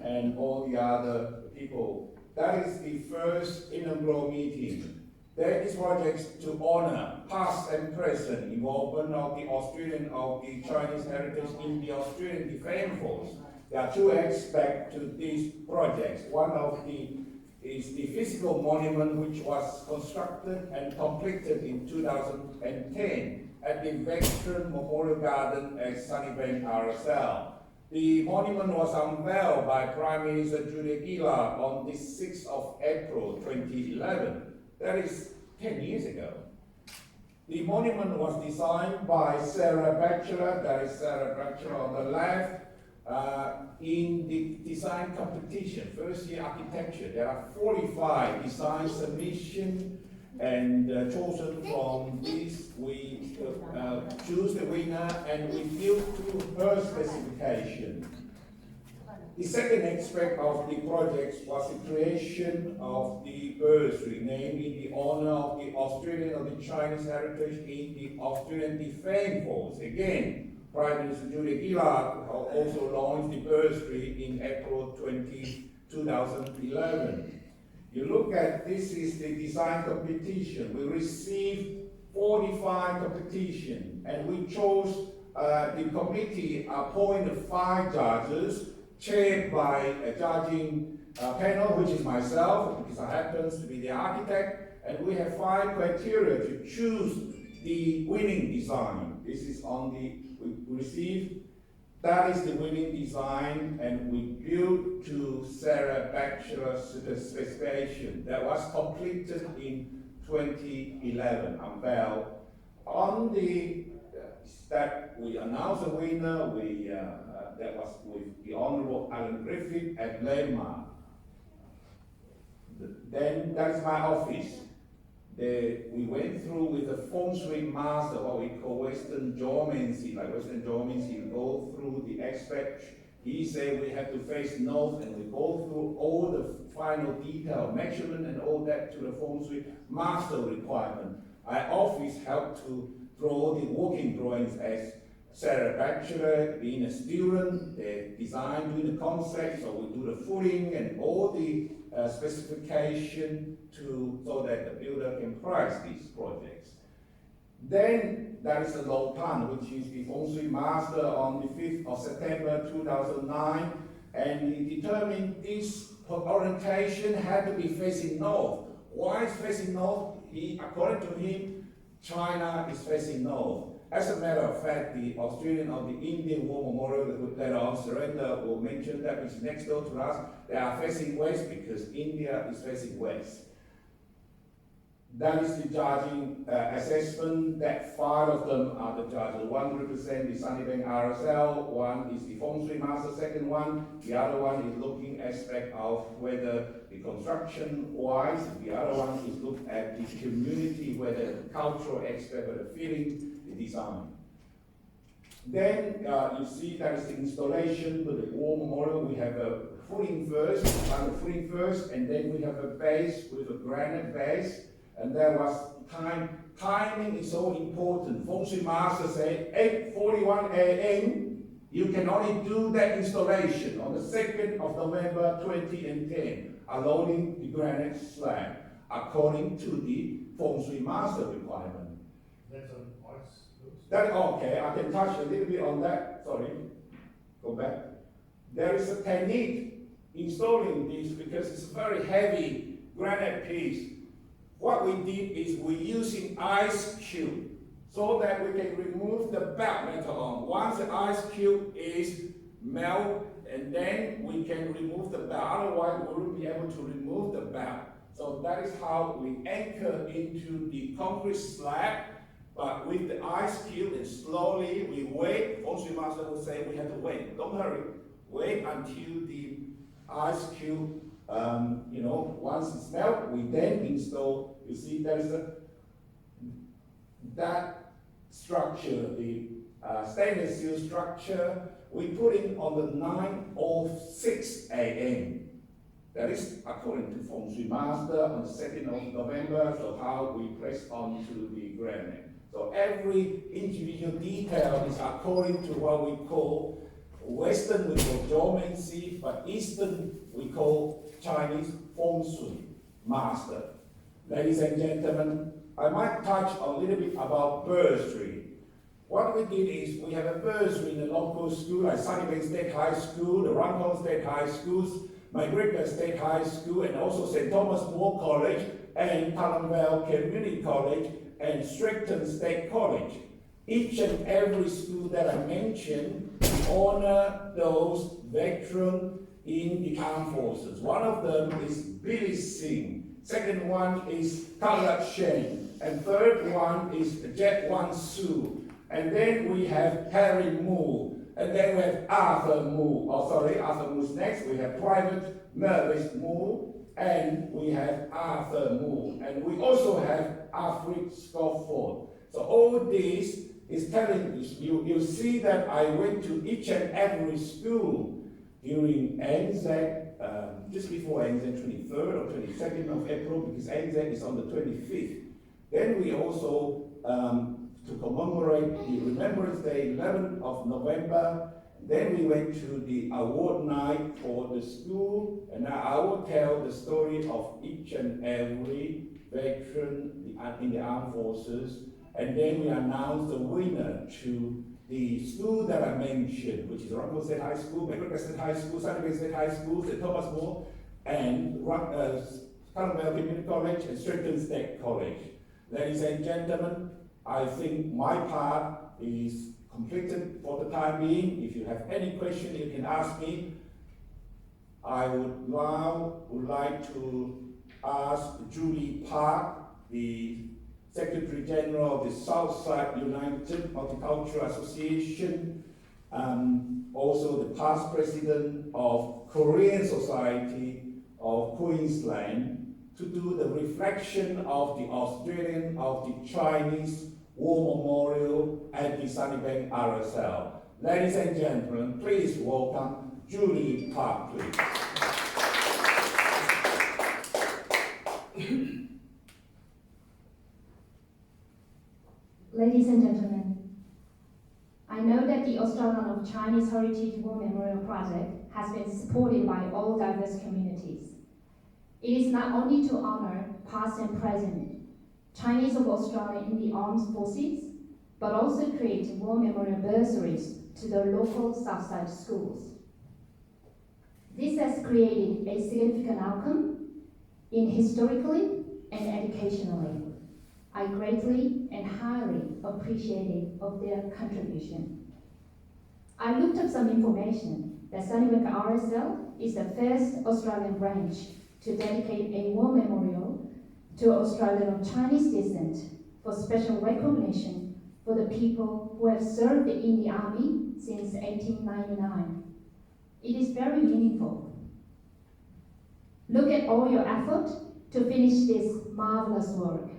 and all the other people. That is the first inaugural meeting. There is projects to honor past and present involvement of the Australian of the Chinese heritage in the Australian Defence Force. There are 2 aspects to these projects. One of is the physical monument which was constructed and completed in 2010 at the Veteran Memorial Garden at Sunnybank RSL. The monument was unveiled by Prime Minister Julia Gillard on the 6th of April 2011. That is 10 years ago. The monument was designed by Serenda Brezza, that is Serenda Brezza on the left, in the design competition, first year architecture. There are 45 design submissions, and chosen from these, we choose the winner and we build to her specification. The second aspect of the project was the creation of the bursary, namely the honor of the Australian of the Chinese heritage in the Australian Defence Force. Again, Prime Minister Julia Gillard also launched the bursary in April 2011. You look at this is the design competition. We received 45 competitions, and we chose the committee appointed 5 judges, chaired by a judging panel, which is myself, because I happen to be the architect, and we have 5 criteria to choose the winning design. This is on the, we received, that is the winning design, and we built to Serenda Brezza specification. That was completed in 2011, unveiled. On the, that we announced the winner, that was with the Honorable Alan Griffith at Landmark. Then that's my office. We went through with the feng shui master, what we call Western geomancy. Like Western geomancy, you go through the aspect. He said we have to face north, and we go through all the final detail, measurement and all that to the feng shui master requirement. Our office helped to draw the working drawings as Serenda Brezza, being a student, the design, doing the concept, so we do the footing and all the specification so that the builder can price these projects. Then there is the low plan, which is the feng shui master on the 5th of September 2009, and he determined this orientation had to be facing north. Why is facing north? According to him, China is facing north. As a matter of fact, the Australian of the Indian War Memorial that later on Serenda will mention that is next door to us, they are facing west because India is facing west. That is the judging assessment. That 5 of them are the judges. One represents the Sunnybank RSL, one is the feng shui master, second one. The other one is looking aspect of whether the construction wise, the other one is look at the community, whether the cultural aspect, whether the feeling, the design. Then you see that is the installation for the war memorial. We have a footing first, and then we have a base with a granite base. And there was timing is so important. Feng Shui Master said 8:41 a.m. You can only do that installation on the 2nd of November 2010, unloading the granite slab, according to the Feng Shui Master requirement. That's on ice. That, okay, I can touch a little bit on that. Sorry, go back. There is a technique installing this because it's a very heavy granite piece. What we did is we're using ice cube so that we can remove the belt later on. Once the ice cube is melt, and then we can remove the belt. Otherwise, we wouldn't be able to remove the belt. So that is how we anchor into the concrete slab. But with the ice cube, and slowly we wait. Feng Shui Master will say we have to wait. Don't hurry. Wait until the ice cube, once it's melted, we then install. You see, there's that structure, the stainless steel structure. We put it on the 9:06 a.m. That is according to Feng Shui Master on the 2nd of November. So how we press onto the granite. So every individual detail is according to what we call Western, we call geomancy, but Eastern, we call Chinese Feng Shui Master. Ladies and gentlemen, I might touch a little bit about bursary. What we did is we have a bursary in the local school, like Sunnybank State High School, the Runcorn State High Schools, Magrika State High School, and also St. Thomas More College, and Talonvale Community College, and Strathton State College. Each and every school that I mentioned honor those veterans in the armed forces. One of them is Billy Singh. Second one is Talat Shen. And third one is Jet Wan Su. And then we have Harry Moore. And then we have Arthur Moore. Arthur Moore's next. We have Private Mervis Moore. And we have Arthur Moore. And we also have Alfred Scofford. So all this is telling you see that I went to each and every school during ANZAC, just before ANZAC 23rd or 22nd of April, because ANZAC is on the 25th. Then we also, to commemorate the Remembrance Day, 11th of November, then we went to the award night for the school, and I will tell the story of each and every veteran in the armed forces, and then we announced the winner to the school that I mentioned, which is Rockwell State High School, McGregor State High School, Sunnybank State High School, St. Thomas More, and Columbia Community College and Strickland State College. Ladies and gentlemen, I think my part is completed for the time being. If you have any question, you can ask me. I would like to ask Julie Park, the Secretary General of the Southside United Multicultural Association, also the past President of Korean Society of Queensland, to do the reflection of the Australian, of the Chinese War Memorial at the Sunnybank RSL. Ladies and gentlemen, please welcome Julie Park, please. Ladies and gentlemen, I know that the Australian of Chinese Heritage War Memorial Project has been supported by all diverse communities. It is not only to honor past and present Chinese of Australia in the armed forces, but also create war memorial bursaries to the local Southside schools. This has created a significant outcome in historically and educationally. I greatly and highly appreciated of their contribution. I looked up some information that Sunnybank RSL is the first Australian branch to dedicate a war memorial to Australian of Chinese descent for special recognition for the people who have served in the army since 1899. It is very meaningful. Look at all your effort to finish this marvelous work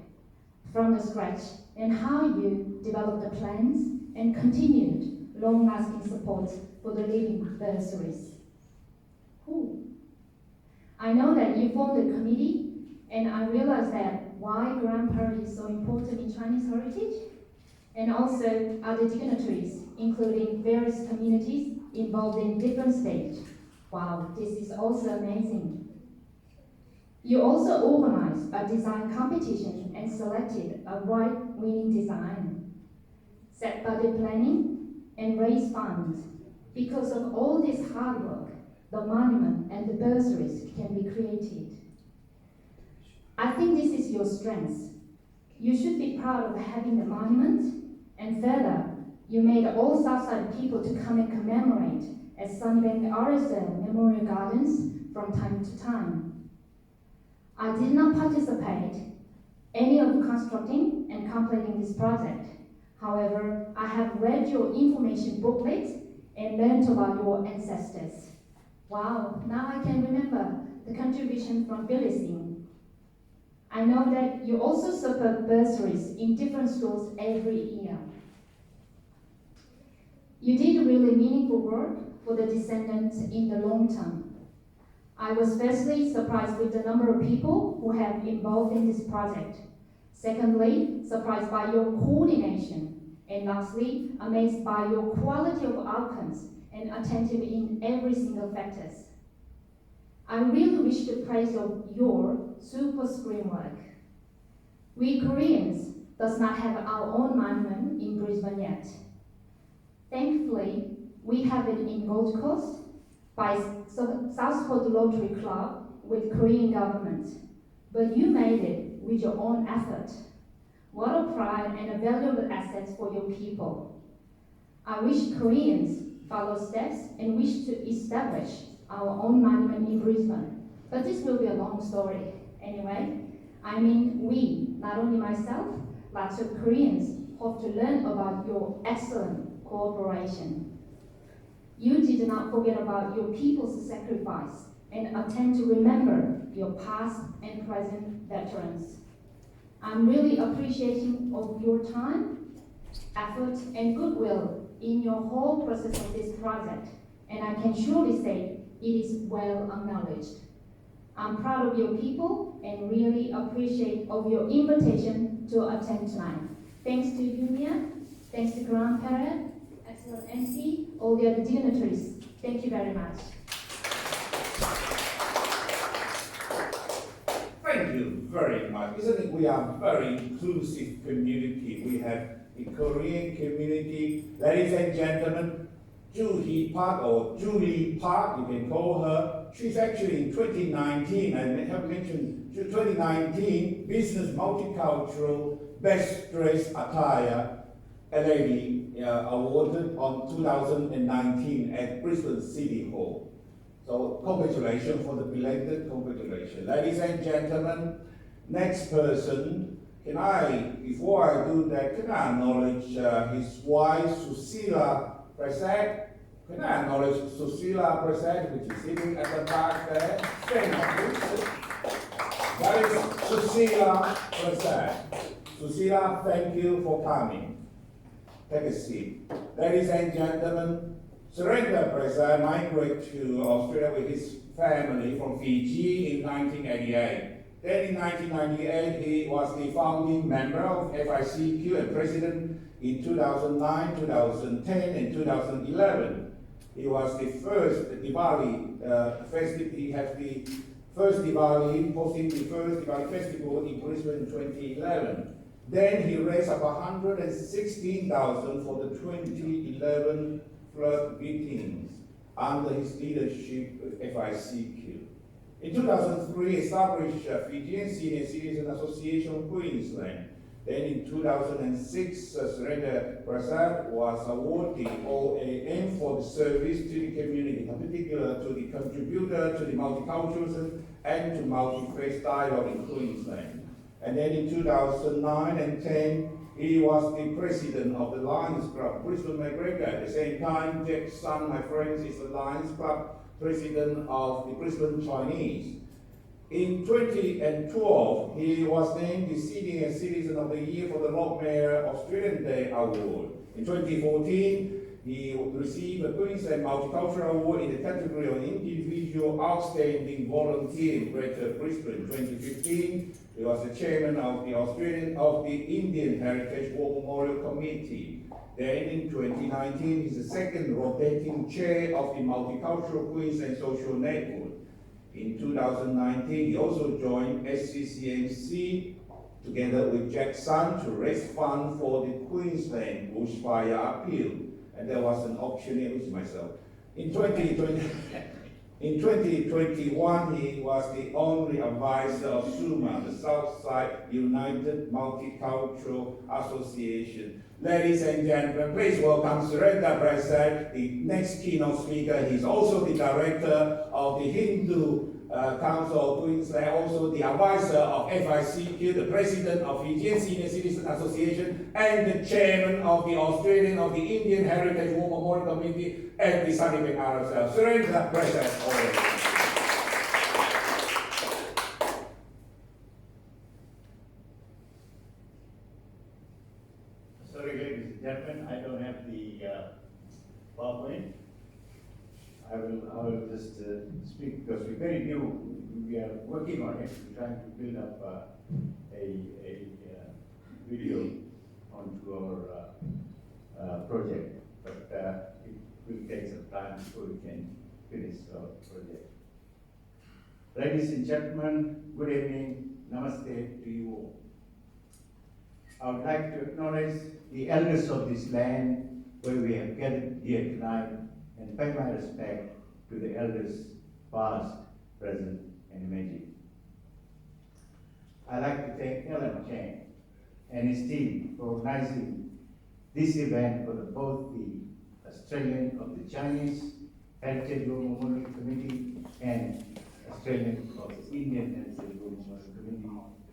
from the scratch, and how you developed the plans and continued long-lasting support for the living bursaries. I know that you formed a committee, and I realize that why Grand Parade is so important in Chinese heritage, and also other dignitaries, including various communities involved in different stages. Wow, this is also amazing. You also organized a design competition and selected a right-winning design, set budget planning, and raised funds. Because of all this hard work, the monument and the bursaries can be created. I think this is your strength. You should be proud of having the monument, and further, you made all Southside people to come and commemorate at Sunnybank RSL Memorial Gardens from time to time. I did not participate any of constructing and completing this project. However, I have read your information booklet and learned about your ancestors. Wow, now I can remember the contribution from Billy Singh. I know that you also support bursaries in different schools every year. You did really meaningful work for the descendants in the long term. I was firstly surprised with the number of people who have involved in this project. Secondly, surprised by your coordination. And lastly, amazed by your quality of outcomes and attentive in every single factors. I really wish to praise your super screen work. We Koreans does not have our own monument in Brisbane yet. Thankfully, we have it in Gold Coast by Southport Rotary Club with Korean government, but you made it with your own effort. What a pride and a valuable asset for your people. I wish Koreans follow steps and wish to establish our own monument in Brisbane, but this will be a long story. Anyway, we, not only myself, lots of Koreans hope to learn about your excellent cooperation. You did not forget about your people's sacrifice and attempt to remember your past and present veterans. I'm really appreciating of your time, effort, and goodwill in your whole process of this project, and I can surely say it is well acknowledged. I'm proud of your people and really appreciate of your invitation to attend tonight. Thanks to UEMEA, thanks to Grand Parade, excellent MC, all the other dignitaries. Thank you very much. Thank you very much. Isn't it, we are a very inclusive community. We have the Korean community. Ladies and gentlemen, Julie Park, or Julie Park, you can call her. She's actually in 2019, I have mentioned 2019 Business Multicultural Best Dressed Attire lady awarded on 2019 at Brisbane City Hall. So congratulations for the belated congratulations. Ladies and gentlemen, next person, before I do that, can I acknowledge his wife, Susila Prasad? Can I acknowledge Susila Prasad, which is sitting at the back there? Stand up, please. That is Susila Prasad. Susila, thank you for coming. Take a seat. Ladies and gentlemen, Serenda Brezza migrated to Australia with his family from Fiji in 1988. Then in 1998, he was the founding member of FICQ and president in 2009, 2010, and 2011. He was the first Diwali festival. He had the first Diwali, hosting the first Diwali festival in Brisbane in 2011. Then he raised up 116,000 for the 2011 flood victims under his leadership of FICQ. In 2003, established Fijian Senior Citizen Association Queensland. Then in 2006, Serenda Brezza was awarded the OAM for the service to the community, in particular to the contributor to the multiculturalism and to multi-faith dialogue in Queensland. And then in 2009 and 10, he was the president of the Lions Club, Brisbane McGregor. At the same time, Jack Sun, my friends, is the Lions Club president of the Brisbane Chinese. In 2012, he was named the Senior Citizen of the Year for the Lord Mayor Australian Day Award. In 2014, he received a Queensland Multicultural Award in the category of Individual Outstanding Volunteer in Greater Brisbane. In 2015, he was the chairman of the Indian Heritage War Memorial Committee. Then in 2019, he's the second rotating chair of the Multicultural Queensland Social Network. In 2019, he also joined SCCMC together with Jack Sun to raise funds for the Queensland bushfire appeal. And there was an auctioneer, which is myself. In 2021, he was the only advisor of SUMA, the Southside United Multicultural Association. Ladies and gentlemen, please welcome Serenda Brezza, the next keynote speaker. He's also the director of the Hindu Council of Queensland, also the advisor of FICQ, the president of Fijian Senior Citizen Association, and the chairman of the Australian of the Indian Heritage War Memorial Committee at the Sunnybank RSL. Serenda Brezza. Sorry, ladies and gentlemen, I don't have the PowerPoint. I will just speak because we're very new. We are working on it. We're trying to build up a video onto our project, but it will take some time before we can finish our project. Ladies and gentlemen, good evening. Namaste to you all. I would like to acknowledge the elders of this land where we have gathered here tonight and pay my respect to the elders past, present, and emerging. I'd like to thank Ellen Chang and his team for organizing this event for both the Australian of the Chinese Heritage War Memorial Committee and Australian of the Indian Heritage War Memorial Committee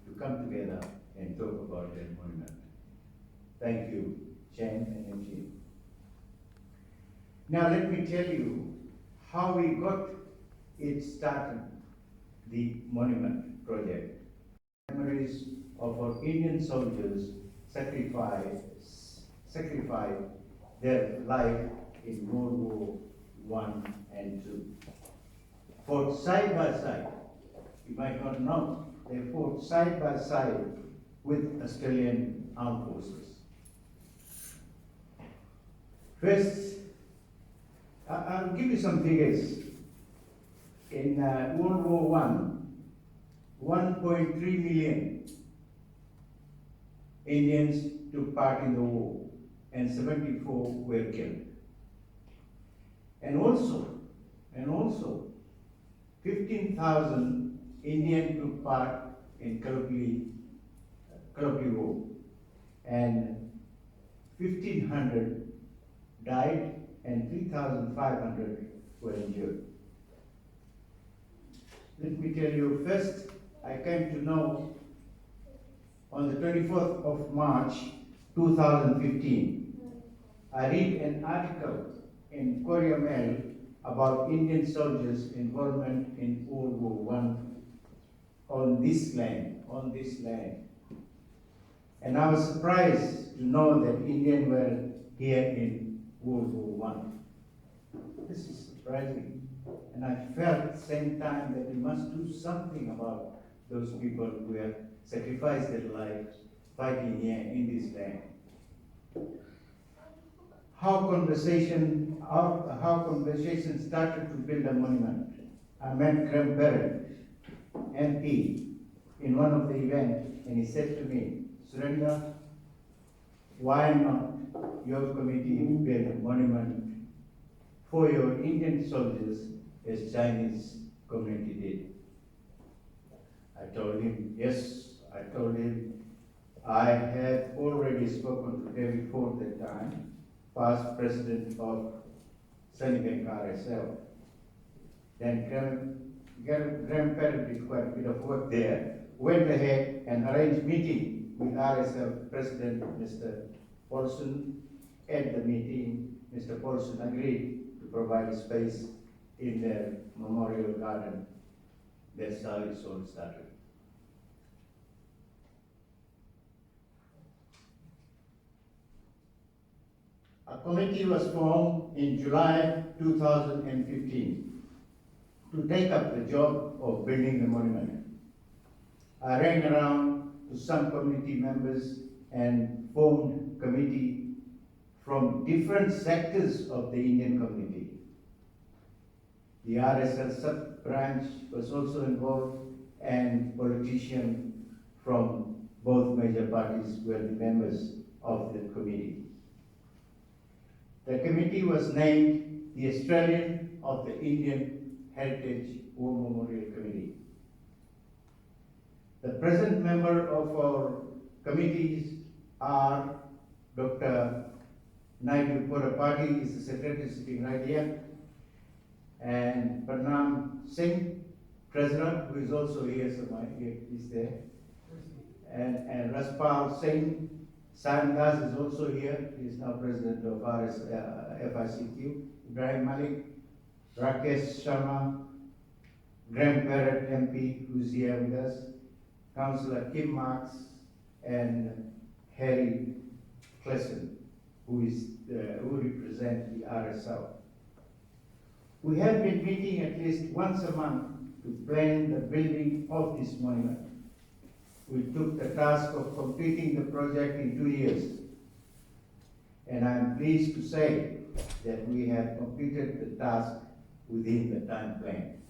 to come together and talk about their monument. Thank you, Chen and Eugene. Now let me tell you how we got it started, the monument project. Memories of our Indian soldiers sacrificed their life in World War I and II. Fought side by side. You might not know, they fought side by side with Australian armed forces. First, I'll give you some figures. In World War I, 1.3 million Indians took part in the war and 74 were killed. And also, 15,000 Indians took part in Gallipoli War, and 1,500 died and 3,500 were injured. Let me tell you, first I came to know on the 24th of March 2015. I read an article in Courier Mail about Indian soldiers' involvement in World War I on this land. And I was surprised to know that Indians were here in World War I. This is surprising. And I felt at the same time that we must do something about those people who have sacrificed their lives fighting here in this land. How conversation started to build a monument. I met Graham Barrett, MP, in one of the events, and he said to me, Serenda, why not your committee build a monument for your Indian soldiers as Chinese community did? I told him, yes. I told him I had already spoken to David Ford that time, past president of Sunny Bank RSL. Then Graham Parrott did quite a bit of work there, went ahead and arranged meeting with RSL president, Mr. Paulson. At the meeting, Mr. Paulson agreed to provide space in their memorial garden. That's how it all started. A committee was formed in July 2015 to take up the job of building the monument. I ran around to some committee members and formed committee from different sectors of the Indian community. The RSL sub-branch was also involved, and politicians from both major parties were the members of the committee. The committee was named the Australian of the Indian Heritage War Memorial Committee. The present member of our committees are Dr. Naidu Kodapati, is the secretary sitting right here, and Pranam Singh, treasurer, who is also here, somewhere, is there, and Raspal Singh Sandas is also here. He is now president of FICQ. Ibrahim Malik, Rakesh Sharma, Graham Barrett MP, who is here with us, Councillor Kim Marks, and Harry Clesson, who represents the RSL. We have been meeting at least once a month to plan the building of this monument. We took the task of completing the project in 2 years. And I'm pleased to say that we have completed the task within the time plan.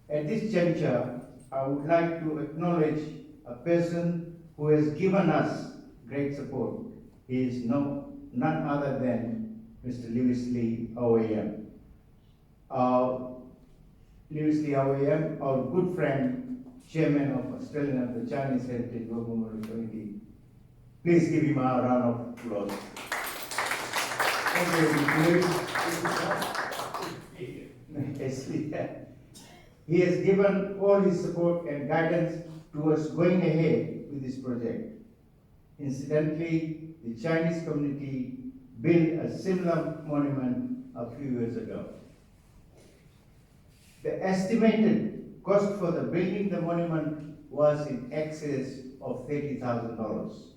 At this juncture, I would like to acknowledge a person who has given us great support. He is none other than Mr. Lewis Lee, OAM. Lewis Lee, OAM, our good friend, Chairman of Australian of the Chinese Heritage War Memorial Committee. Please give him a round of applause. Thank you. He has given all his support and guidance towards going ahead with this project. Incidentally, the Chinese community built a similar monument a few years ago. The estimated cost for the building the monument was in excess of $30,000.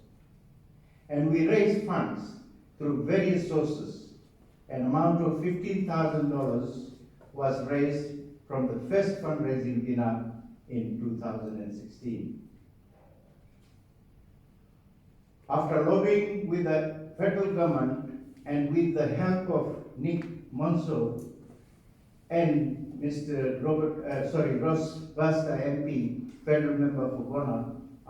And we raised funds through various sources. An amount of $15,000 was raised from the first fundraising dinner in 2016. After lobbying with the federal government and with the help of Nick Monso and Mr. Ross Basta MP, federal member for Ghana,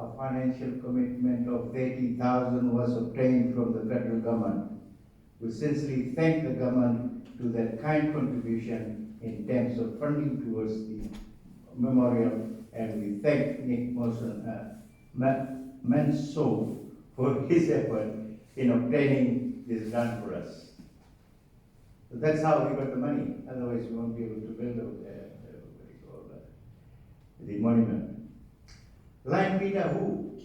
a financial commitment of 30,000 was obtained from the federal government. We sincerely thank the government to their kind contribution in terms of funding towards the memorial, and we thank Nick Manso for his effort in obtaining this grant for us. So that's how we got the money, otherwise we won't be able to build the monument. Lion Peter Hu,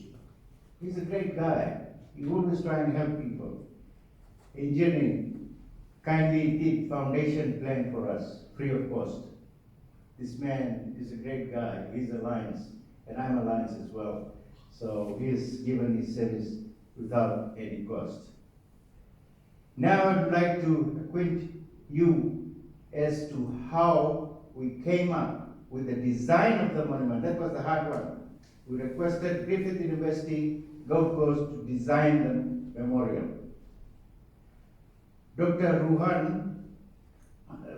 he's a great guy. He always try and help people. Engineering kindly did foundation plan for us, free of cost. This man is a great guy. He's Alliance, and I'm Alliance as well. So he's given his service without any cost. Now I'd like to acquaint you as to how we came up with the design of the monument. That was the hard one. We requested Griffith University, Gold Coast, to design the memorial. Dr. Ruhan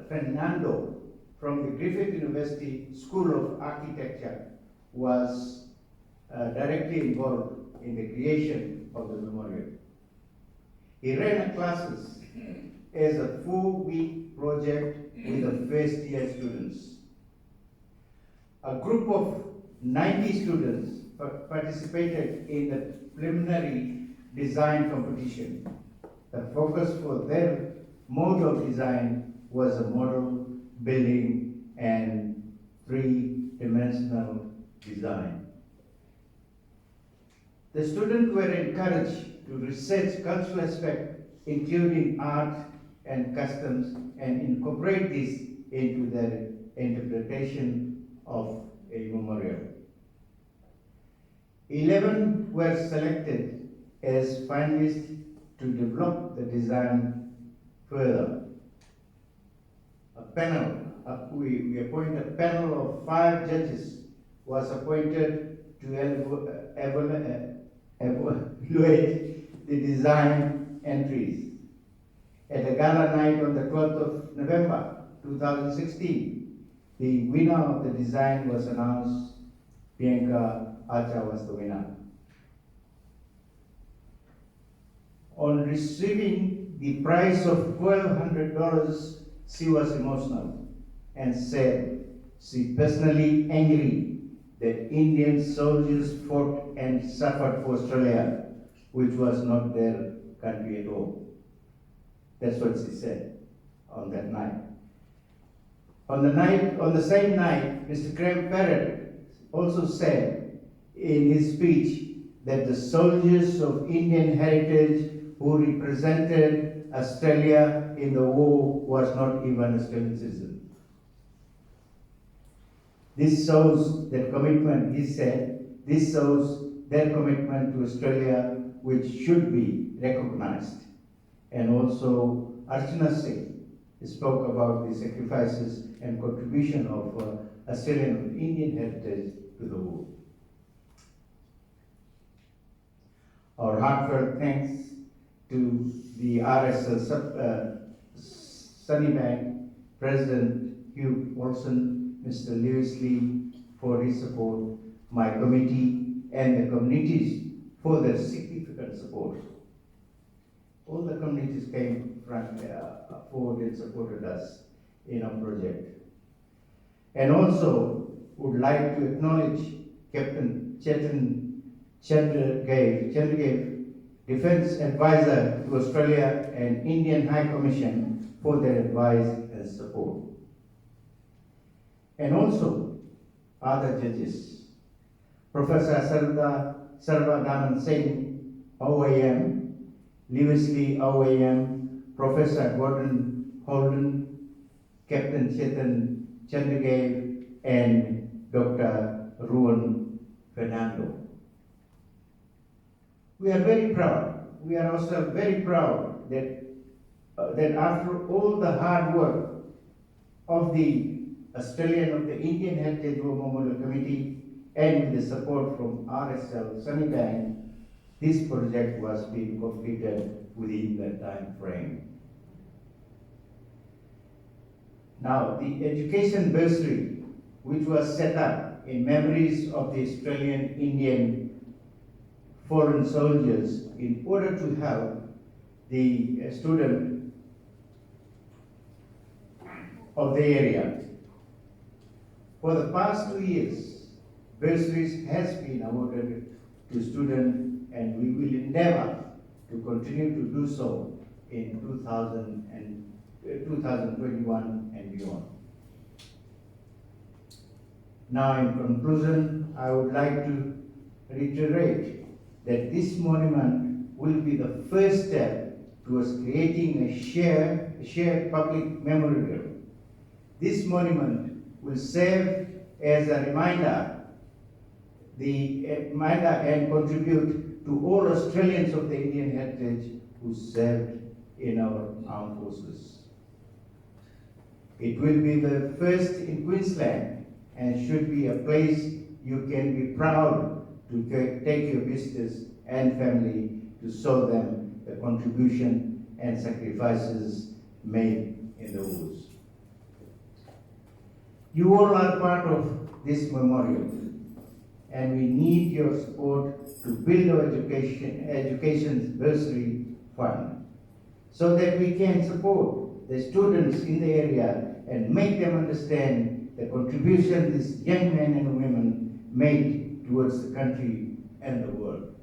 Fernando from the Griffith University School of Architecture was directly involved in the creation of the memorial. He ran classes as a 4-week project with the first year students. A group of 90 students participated in the preliminary design competition. The focus for their mode of design was a model building and 3-dimensional design. The students were encouraged to research cultural aspects, including art and customs, and incorporate this into their interpretation of a memorial. 11 were selected as finalists to develop the design further. A panel, we appoint a panel of 5 judges was appointed to evaluate the design entries. At the gala night on the 12th of November 2016, the winner of the design was announced. Bianca Acha was the winner. On receiving the prize of $1,200, she was emotional and said she personally angry that Indian soldiers fought and suffered for Australia, which was not their country at all. That's what she said on that night. On the same night, Mr. Graham Parrott also said in his speech that the soldiers of Indian heritage who represented Australia in the war was not even Australian citizen. This shows that commitment, he said, this shows their commitment to Australia, which should be recognized. And also, Archana Singh spoke about the sacrifices and contribution of Australian and Indian heritage to the war. Our heartfelt thanks to the RSL Sunnybank President Hugh Wilson, Mr. Lewis Lee for his support, my committee and the communities for their significant support. All the communities came forward and supported us in our project. And also would like to acknowledge Captain Chetan Chandragave, Defense Advisor to Australia and Indian High Commission for their advice and support. And other judges, Professor Sarvadaman Singh, OAM, Lewis Lee, OAM, Professor Gordon Holden, Captain Chetan Chandragave, and Dr. Ruhan Fernando. We are very proud. We are also very proud that after all the hard work of the Australian of the Indian Heritage War Memorial Committee and with the support from RSL Sunnybank, this project was being completed within that time frame. Now, the education bursary, which was set up in memories of the Australian Indian fallen soldiers in order to help the student of the area. For the past 2 years, bursaries has been awarded to students, and we will endeavor to continue to do so in 2021 and beyond. Now, in conclusion, I would like to reiterate that this monument will be the first step towards creating a shared public memorial. This monument will serve as a reminder and contribute to all Australians of the Indian heritage who served in our armed forces. It will be the first in Queensland and should be a place you can be proud to take your visitors and family to show them the contribution and sacrifices made in the wars. You all are part of this memorial, and we need your support to build our education's bursary fund so that we can support the students in the area and make them understand the contribution these young men and women made towards the country and the world.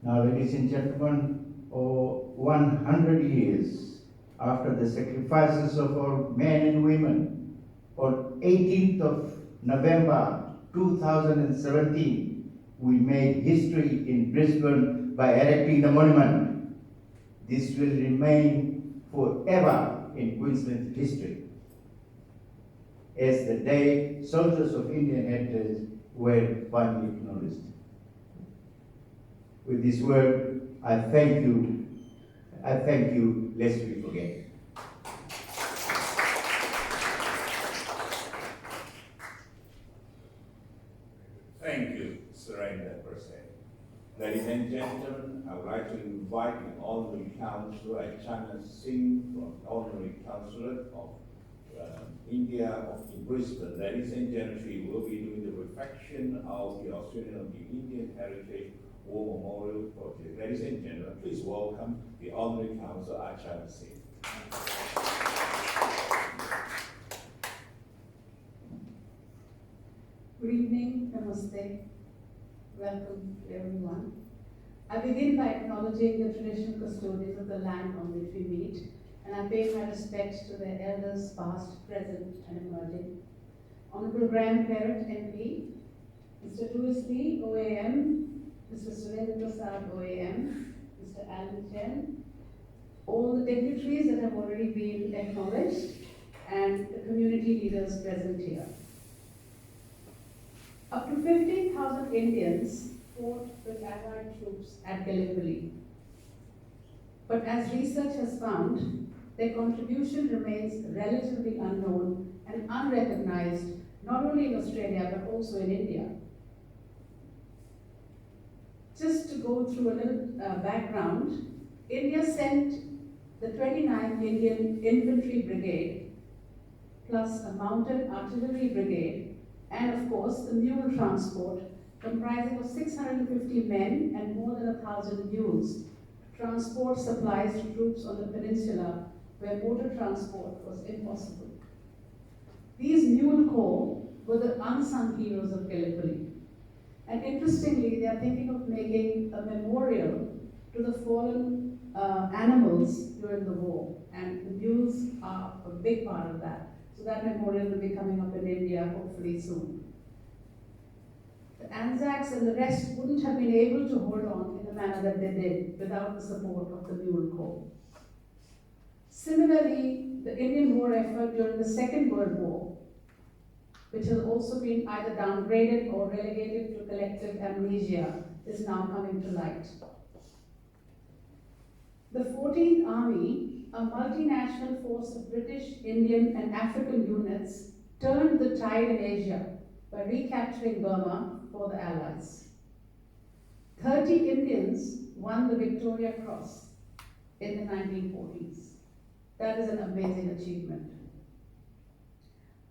Now, ladies and gentlemen, 100 years after the sacrifices of our men and women, on 18th of November 2017, we made history in Brisbane by erecting the monument. This will remain forever in Queensland's history as the day soldiers of Indian heritage were finally acknowledged. With this word, I thank you, lest we forget. Thank you, Serenda Brezza. Ladies and gentlemen, I would like to invite the Honorary Councillor China Singh from the Honorary Consulate of India in Brisbane. Ladies and gentlemen, she will be doing the reflection of the Australian of the Indian Heritage War Memorial Project. Ladies and gentlemen, please welcome the Honorary Councillor China Singh. Good evening, namaste. Welcome to everyone. I begin by acknowledging the traditional custodians of the land on which we meet, and I pay my respects to their elders past, present, and emerging. Honorable Grandparent MP, Mr. Louis Lee, OAM, Mr. Serenda Brezza, OAM, Mr. Alan Chen, all the dignitaries that have already been acknowledged, and the community leaders present here. Up to 15,000 Indians fought with Allied troops at Gallipoli. But as research has found, their contribution remains relatively unknown and unrecognized, not only in Australia but also in India. Just to go through a little background, India sent the 29th Indian Infantry Brigade, plus a mountain artillery brigade, and of course the mule transport, comprising of 650 men and more than 1,000 mules, to transport supplies to troops on the peninsula where motor transport was impossible. These mule corps were the unsung heroes of Gallipoli. And interestingly, they are thinking of making a memorial to the fallen animals during the war, and the mules are a big part of that. So that memorial will be coming up in India hopefully soon. The Anzacs and the rest wouldn't have been able to hold on in the manner that they did without the support of the Mule Corps. Similarly, the Indian war effort during the Second World War, which has also been either downgraded or relegated to collective amnesia, is now coming to light. The 14th Army, a multinational force of British, Indian, and African units, turned the tide in Asia by recapturing Burma for the Allies. 30 Indians won the Victoria Cross in the 1940s. That is an amazing achievement.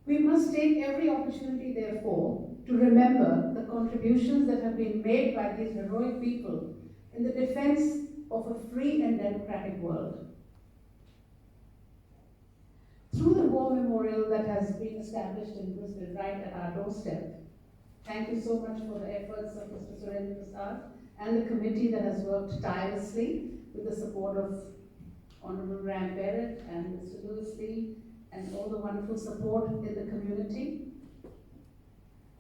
We must take every opportunity, therefore, to remember the contributions that have been made by these heroic people in the defense of a free and democratic world. Through the war memorial that has been established in Brisbane right at our doorstep, thank you so much for the efforts of Mr. Serenda Brezza and the committee that has worked tirelessly with the support of Honorable Graham Barrett and Mr. Lewis Lee and all the wonderful support in the community.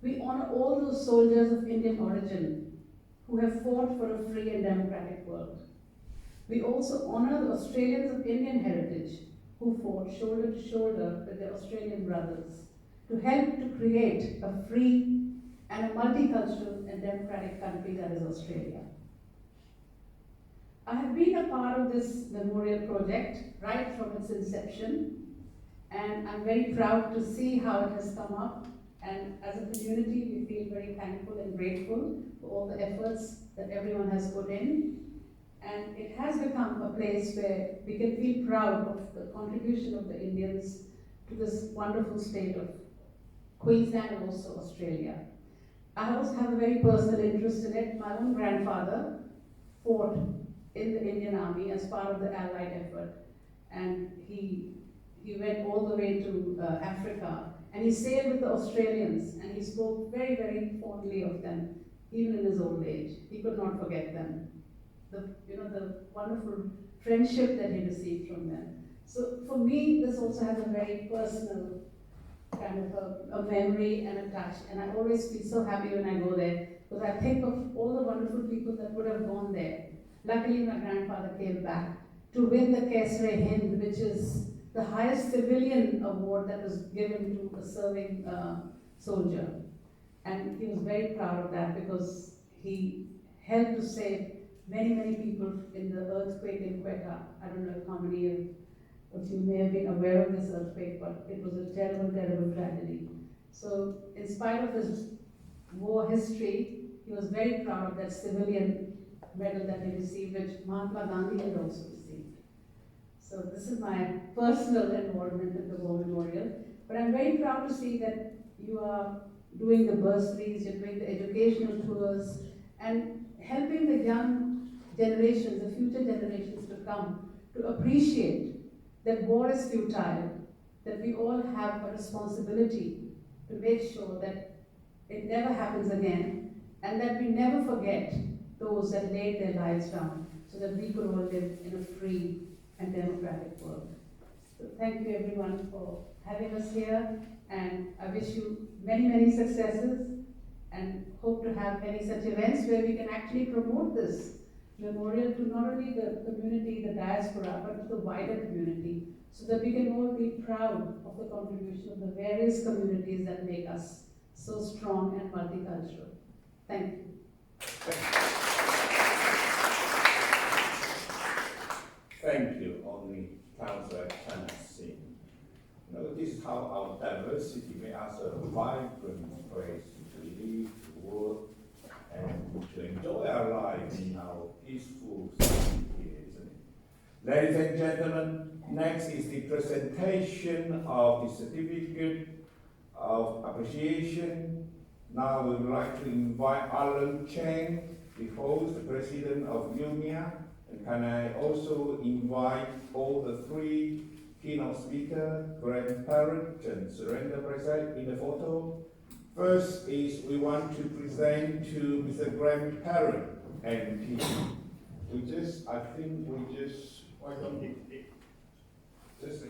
We honor all those soldiers of Indian origin who have fought for a free and democratic world. We also honor the Australians of Indian heritage who fought shoulder to shoulder with their Australian brothers to help to create a free and a multicultural and democratic country that is Australia. I have been a part of this memorial project right from its inception, and I'm very proud to see how it has come up. And as a community, we feel very thankful and grateful for all the efforts that everyone has put in. And it has become a place where we can feel proud of the contribution of the Indians to this wonderful state of Queensland and also Australia. I also have a very personal interest in it. My own grandfather fought in the Indian Army as part of the Allied effort. And he went all the way to Africa. And he sailed with the Australians, and he spoke very, very fondly of them, even in his old age. He could not forget them. The wonderful friendship that he received from them. So for me, this also has a very personal kind of a memory and a touch. And I always feel so happy when I go there, because I think of all the wonderful people that would have gone there. Luckily, my grandfather came back to win the Qcda Hind, which is the highest civilian award that was given to a serving soldier. And he was very proud of that because he helped to save many, many people in the earthquake in Qcda. I don't know how many of you may have been aware of this earthquake, but it was a terrible, terrible tragedy. So in spite of his war history, he was very proud of that civilian medal that he received, which Mahatma Gandhi had also received. So this is my personal involvement in the War Memorial. But I'm very proud to see that you are doing the bursaries, you're doing the educational tours, and helping the young generations, the future generations to come, to appreciate that war is futile, that we all have a responsibility to make sure that it never happens again, and that we never forget those that laid their lives down so that we could all live in a free and democratic world. So thank you everyone for having us here, and I wish you many, many successes, and hope to have many such events where we can actually promote this memorial to not only the community, the diaspora, but to the wider community, so that we can all be proud of the contribution of the various communities that make us so strong and multicultural. Thank you. Thank you, only Councillor Chan Singh. This is how our diversity makes us a vibrant place to live, to work, and to enjoy our lives in our peaceful city here, isn't it? Ladies and gentlemen, next is the presentation of the certificate of appreciation. Now we would like to invite Alan Cheng, the host, the president of UEMEA. And can I also invite all the three keynote speakers, Graham Parrott and Serenda Brezza, in the photo. First is we want to present to Mr. Graham Parrott, MP. Why don't we just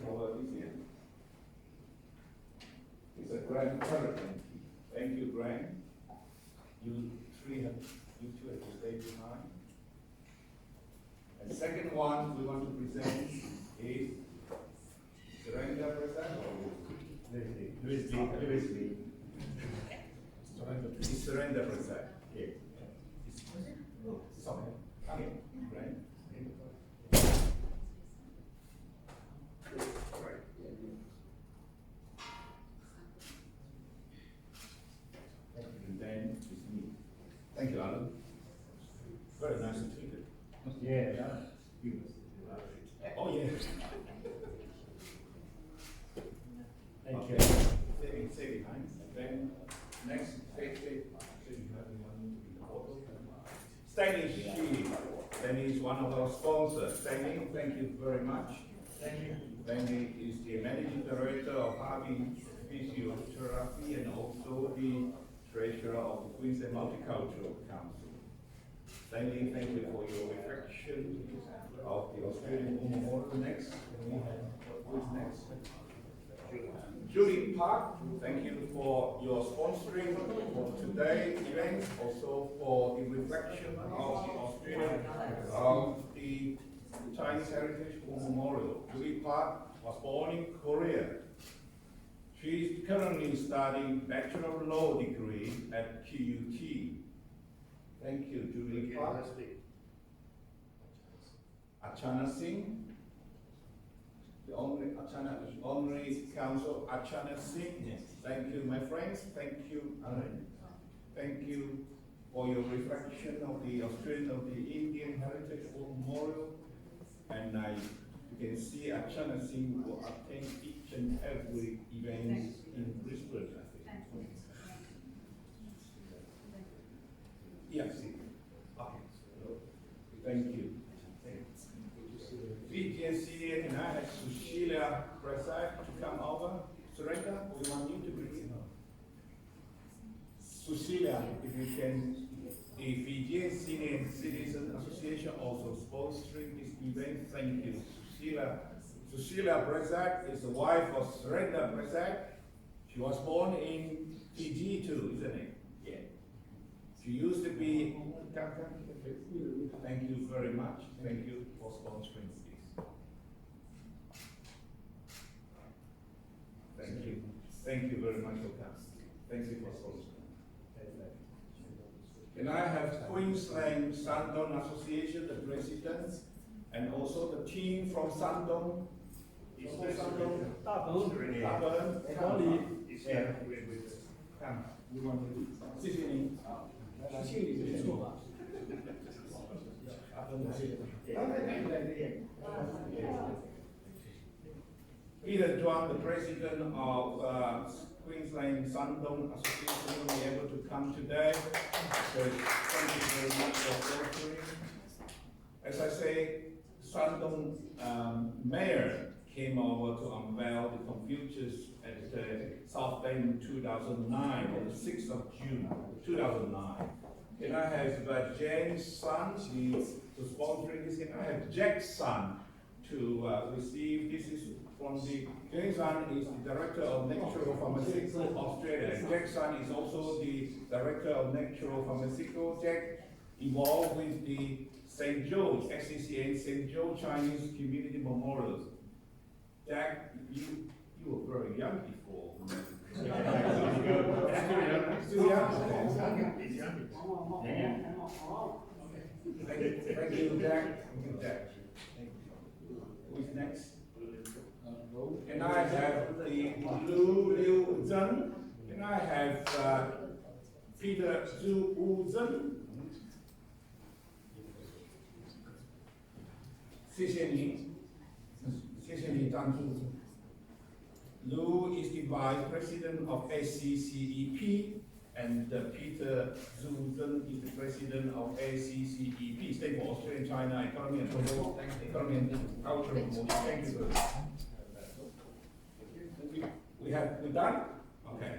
over here. Mr. Graham Parrott, MP. Thank you, Graham. You two have to stay behind. And second one we want to present is Serenda Brezza or Lewis Lee. It's Serenda Brezza. Yes. Sorry. Come here, right? And then it's me. Thank you, Alan. Very nice to meet you. Yeah. Oh, yeah. Thank you. Stay behind. And then next page. Shi. Danny is one of our sponsors. Danny, thank you very much. Thank you. Danny is the managing director of Harbin Physiotherapy and also the treasurer of the Queensland Multicultural Council. Danny, thank you for your reflection of the Australian War Memorial. Next, who is next? Julie Park, thank you for your sponsoring for today's event, also for the reflection of the Australian, of the Chinese Heritage War Memorial. Julie Park was born in Korea. She is currently studying Bachelor of Law degree at Qcda. Thank you, Julie Park. Achana Singh. The honorary council, Achana Singh. Yes. Thank you, my friends. Thank you. Thank you for your reflection of the Australian, of the Indian Heritage War Memorial. And you can see Achana Singh will attend each and every event in Brisbane, I think. Yes. Okay. Thank you. Can I have Serenda Brezza to come over? Serenda, we want you to bring it. Serenda, if you can, the Fijian Senior Citizen Association also sponsoring this event. Thank you. Serenda Brezza is the wife of Serenda Brezza. She was born in Fiji too, isn't it? Yeah. She used to be. Thank you very much. Thank you for sponsoring this. Thank you. Thank you very much for coming. Thank you for sponsoring. And I have Queensland Sandong Association, the president, and also the team from Sandong. Is Sandong? Is here. Come. We want to. 谢谢您。谢谢你，没错吧？ Peter Juan, the president of Queensland Sandong Association, will be able to come today. So thank you very much for sponsoring. As I say, Sandong mayor came over to unveil the Confucius at South Bend in 2009, on the 6th of June 2009. And I have Jane's son, she's sponsoring this. And I have Jack's son to receive. This is from the, Jane's son is the director of Natural Pharmaceutical Australia. Jack's son is also the director of Natural Pharmaceutical. Jack involved with the St. George, SCCN, St. George Chinese Community Memorials. Jack, you were very young before. Still young? Thank you, Jack. Thank you, Jack. Who is next? And I have the Lu Liu Zheng. And I have Peter Zhu Wu Zheng. 谢谢你，谢谢你赞助。Lu is the vice president of ACCEP, and Peter Zhu Zheng is the president of ACCEP, State for Australia, China, Economy and Cultural, Economy and Cultural Promotion. Thank you very much. We done? Okay.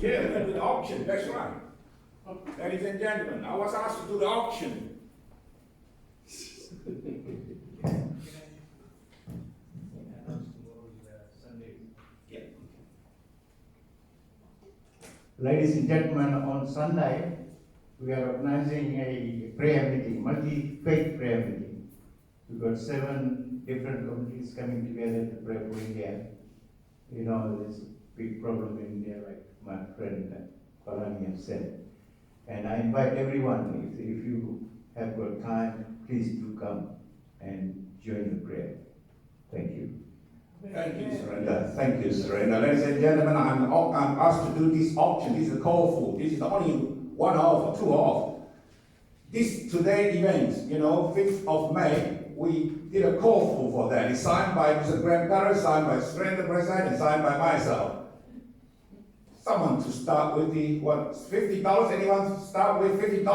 Yeah, we're do the auction, that's right. Ladies and gentlemen, I was asked to do the auction. Ladies and gentlemen, on Sunday, we are organizing a prayer meeting, multi-faith prayer meeting. We've got 7 different communities coming together to pray for India. You know, there's a big problem in India, like my friend Palani has said. And I invite everyone, if you have got time, please do come and join the prayer. Thank you. Thank you, Serenda. Thank you, Serenda. Ladies and gentlemen, I'm asked to do this auction. This is a call for. This is only 1 off or 2 off. This today event, 5th of May, we did a call for that. It's signed by Mr. Graham Parris, signed by Serenda Brezza, and signed by myself. someone to start with the, what, $50? Anyone start with $50?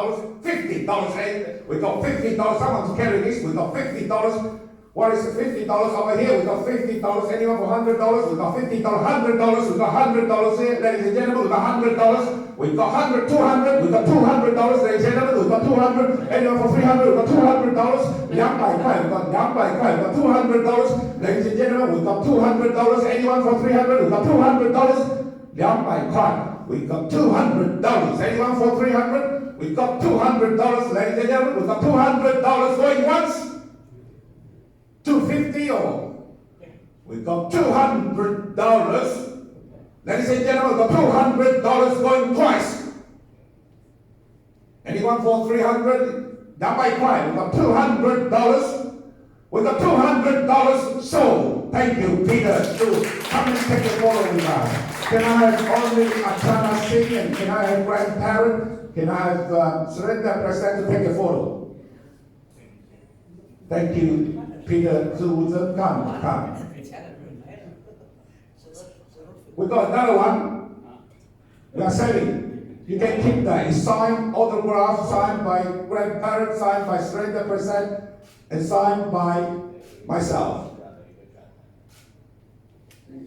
$50, hey? We got $50. Someone to carry this. We got $50. What is $50 over here? We got $50. Anyone for $100? We got $50. $100. We got $100 here, ladies and gentlemen. We got $100. We got 100, 200. We got $200, ladies and gentlemen. We got 200. Anyone for $300? We got $200. Young by quite. We got $200, ladies and gentlemen. We got $200. Anyone for $300? We got $200. 200块, we got $200. Anyone for $300? We got $200, ladies and gentlemen. We got $200 going once. 250 or we got $200. Ladies and gentlemen, we got $200 going twice. Anyone for 300? Down by quite. We got $200. We got $200 sold. Thank you, Peter, to come and take a photo with us. Can I have only Achana Singh and can I have grandparent? Can I have Serenda Brezza to take a photo? Thank you, Peter. Come. We got another one. We are selling. You can keep that. It's signed, autograph, signed by grandparent, signed by Serenda Brezza, and signed by myself.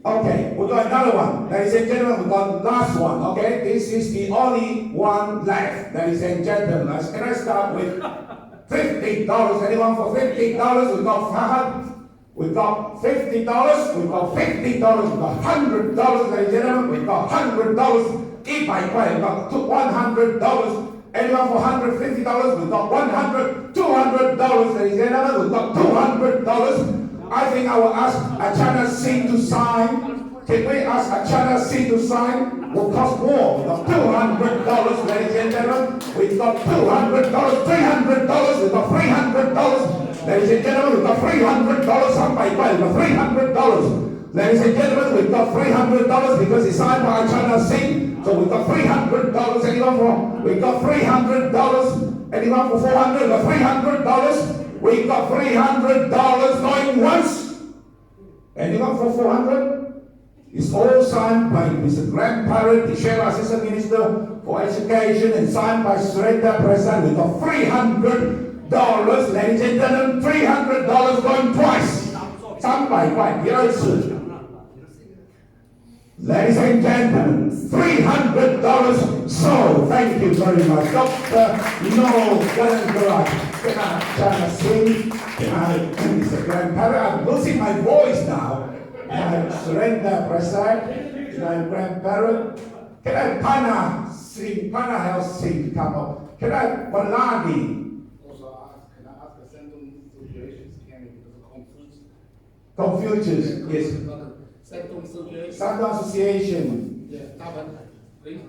Okay, we got another one. Ladies and gentlemen, we got last one. Okay, this is the only one left. Ladies and gentlemen, can I start with $50? Anyone for $50? We got $500. We got $50. We got $50. We got $100. Ladies and gentlemen, we got $100. Eat by quite. We got $100. Anyone for $150? We got $100. $200. Ladies and gentlemen, we got $200. I think I will ask Achana Singh to sign. Can we ask Achana Singh to sign? Will cost more. We got $200, ladies and gentlemen. We got $200, $300. We got $300, ladies and gentlemen. We got $300. Somebody buy. We got $300, ladies and gentlemen. We got $300 because it's signed by Achana Singh. So we got $300. Anyone for? We got $300. Anyone for $400? We got $300. We got $300 going once. Anyone for $400? It's all signed by Mr. Grandparent, the Chair Assistant Minister for Education, and signed by Serenda Brezza. We got $300, ladies and gentlemen. $300 going twice. Signed by quite the ladies and gentlemen, $300 sold. Thank you very much. Dr. No Gallipoli. Can I Achana Singh? Can I Mr. Grandparent? I'm losing my voice now. Can I Serenda Brezza? Can I Grandparent? Can I Pana Singh? Pana Health Singh come up? Can I Walani? Also, can I ask a Sandton Association candidate because of Confucius, yes. Sandton Association. Sandton Association. Yeah, please.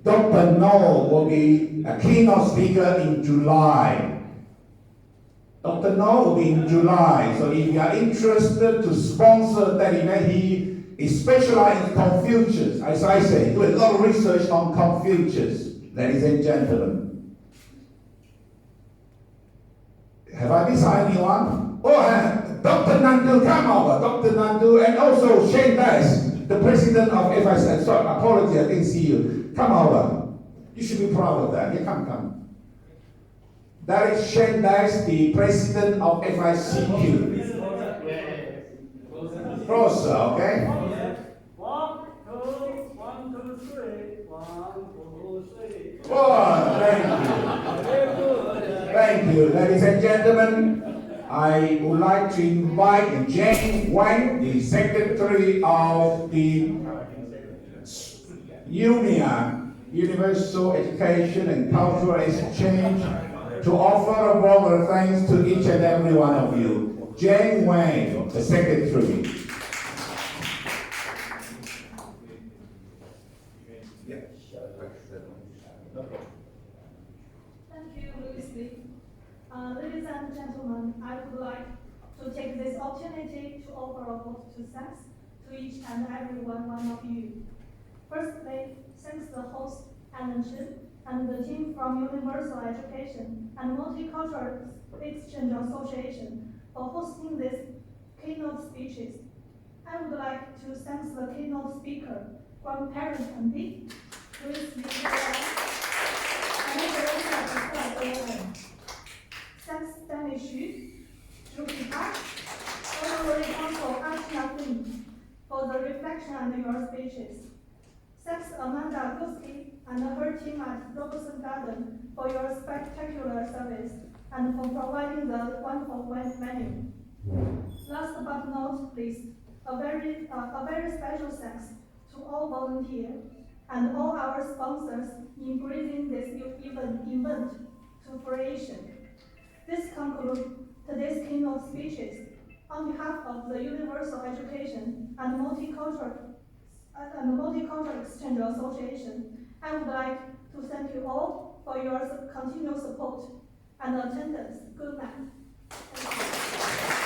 Dr. No will be a keynote speaker in July. Dr. No will be in July. So if you are interested to sponsor that event, he is specialized in Confucius. As I say, do a lot of research on Confucius, ladies and gentlemen. Have I missed anyone? Oh, Dr. Nandu, come over. Dr. Nandu, and also Shane Dice, the president of FIC. Sorry, apology, I didn't see you. Come over. You should be proud of that. Yeah, come. That is Shane Dice, the president of FICQ. Closer, okay? 1, 2, 3. 1, 2, 3. Oh, thank you, ladies and gentlemen. I would like to invite Jane Wang, the secretary of the UEMEA Universal Education and Cultural Exchange, to offer a warm of thanks to each and every one of you. Jane Wang, the secretary. Thank you, Louis. Ladies and gentlemen, I would like to take this opportunity to offer a vote of thanks to each and every one of you. Firstly, thanks the host, Alan Chen, and the team from Universal Education and Multicultural Exchange Association for hosting this keynote speeches. I would like to thank the keynote speaker, grandparent Andy, Louis Lee, and the thanks Danny Xu, Zhu Pihar, Honorary Counsel Ashna Quinn for the reflection and your speeches. Thanks Amanda Guski and her team at Robertson Garden for your spectacular service and for providing the wonderful menu. Last but not least, a very special thanks to all volunteers and all our sponsors in bringing this event to fruition. This concludes today's keynote speeches. On behalf of the Universal Education and Multicultural Exchange Association, I would like to thank you all for your continued support and attendance. Good night. Thank you.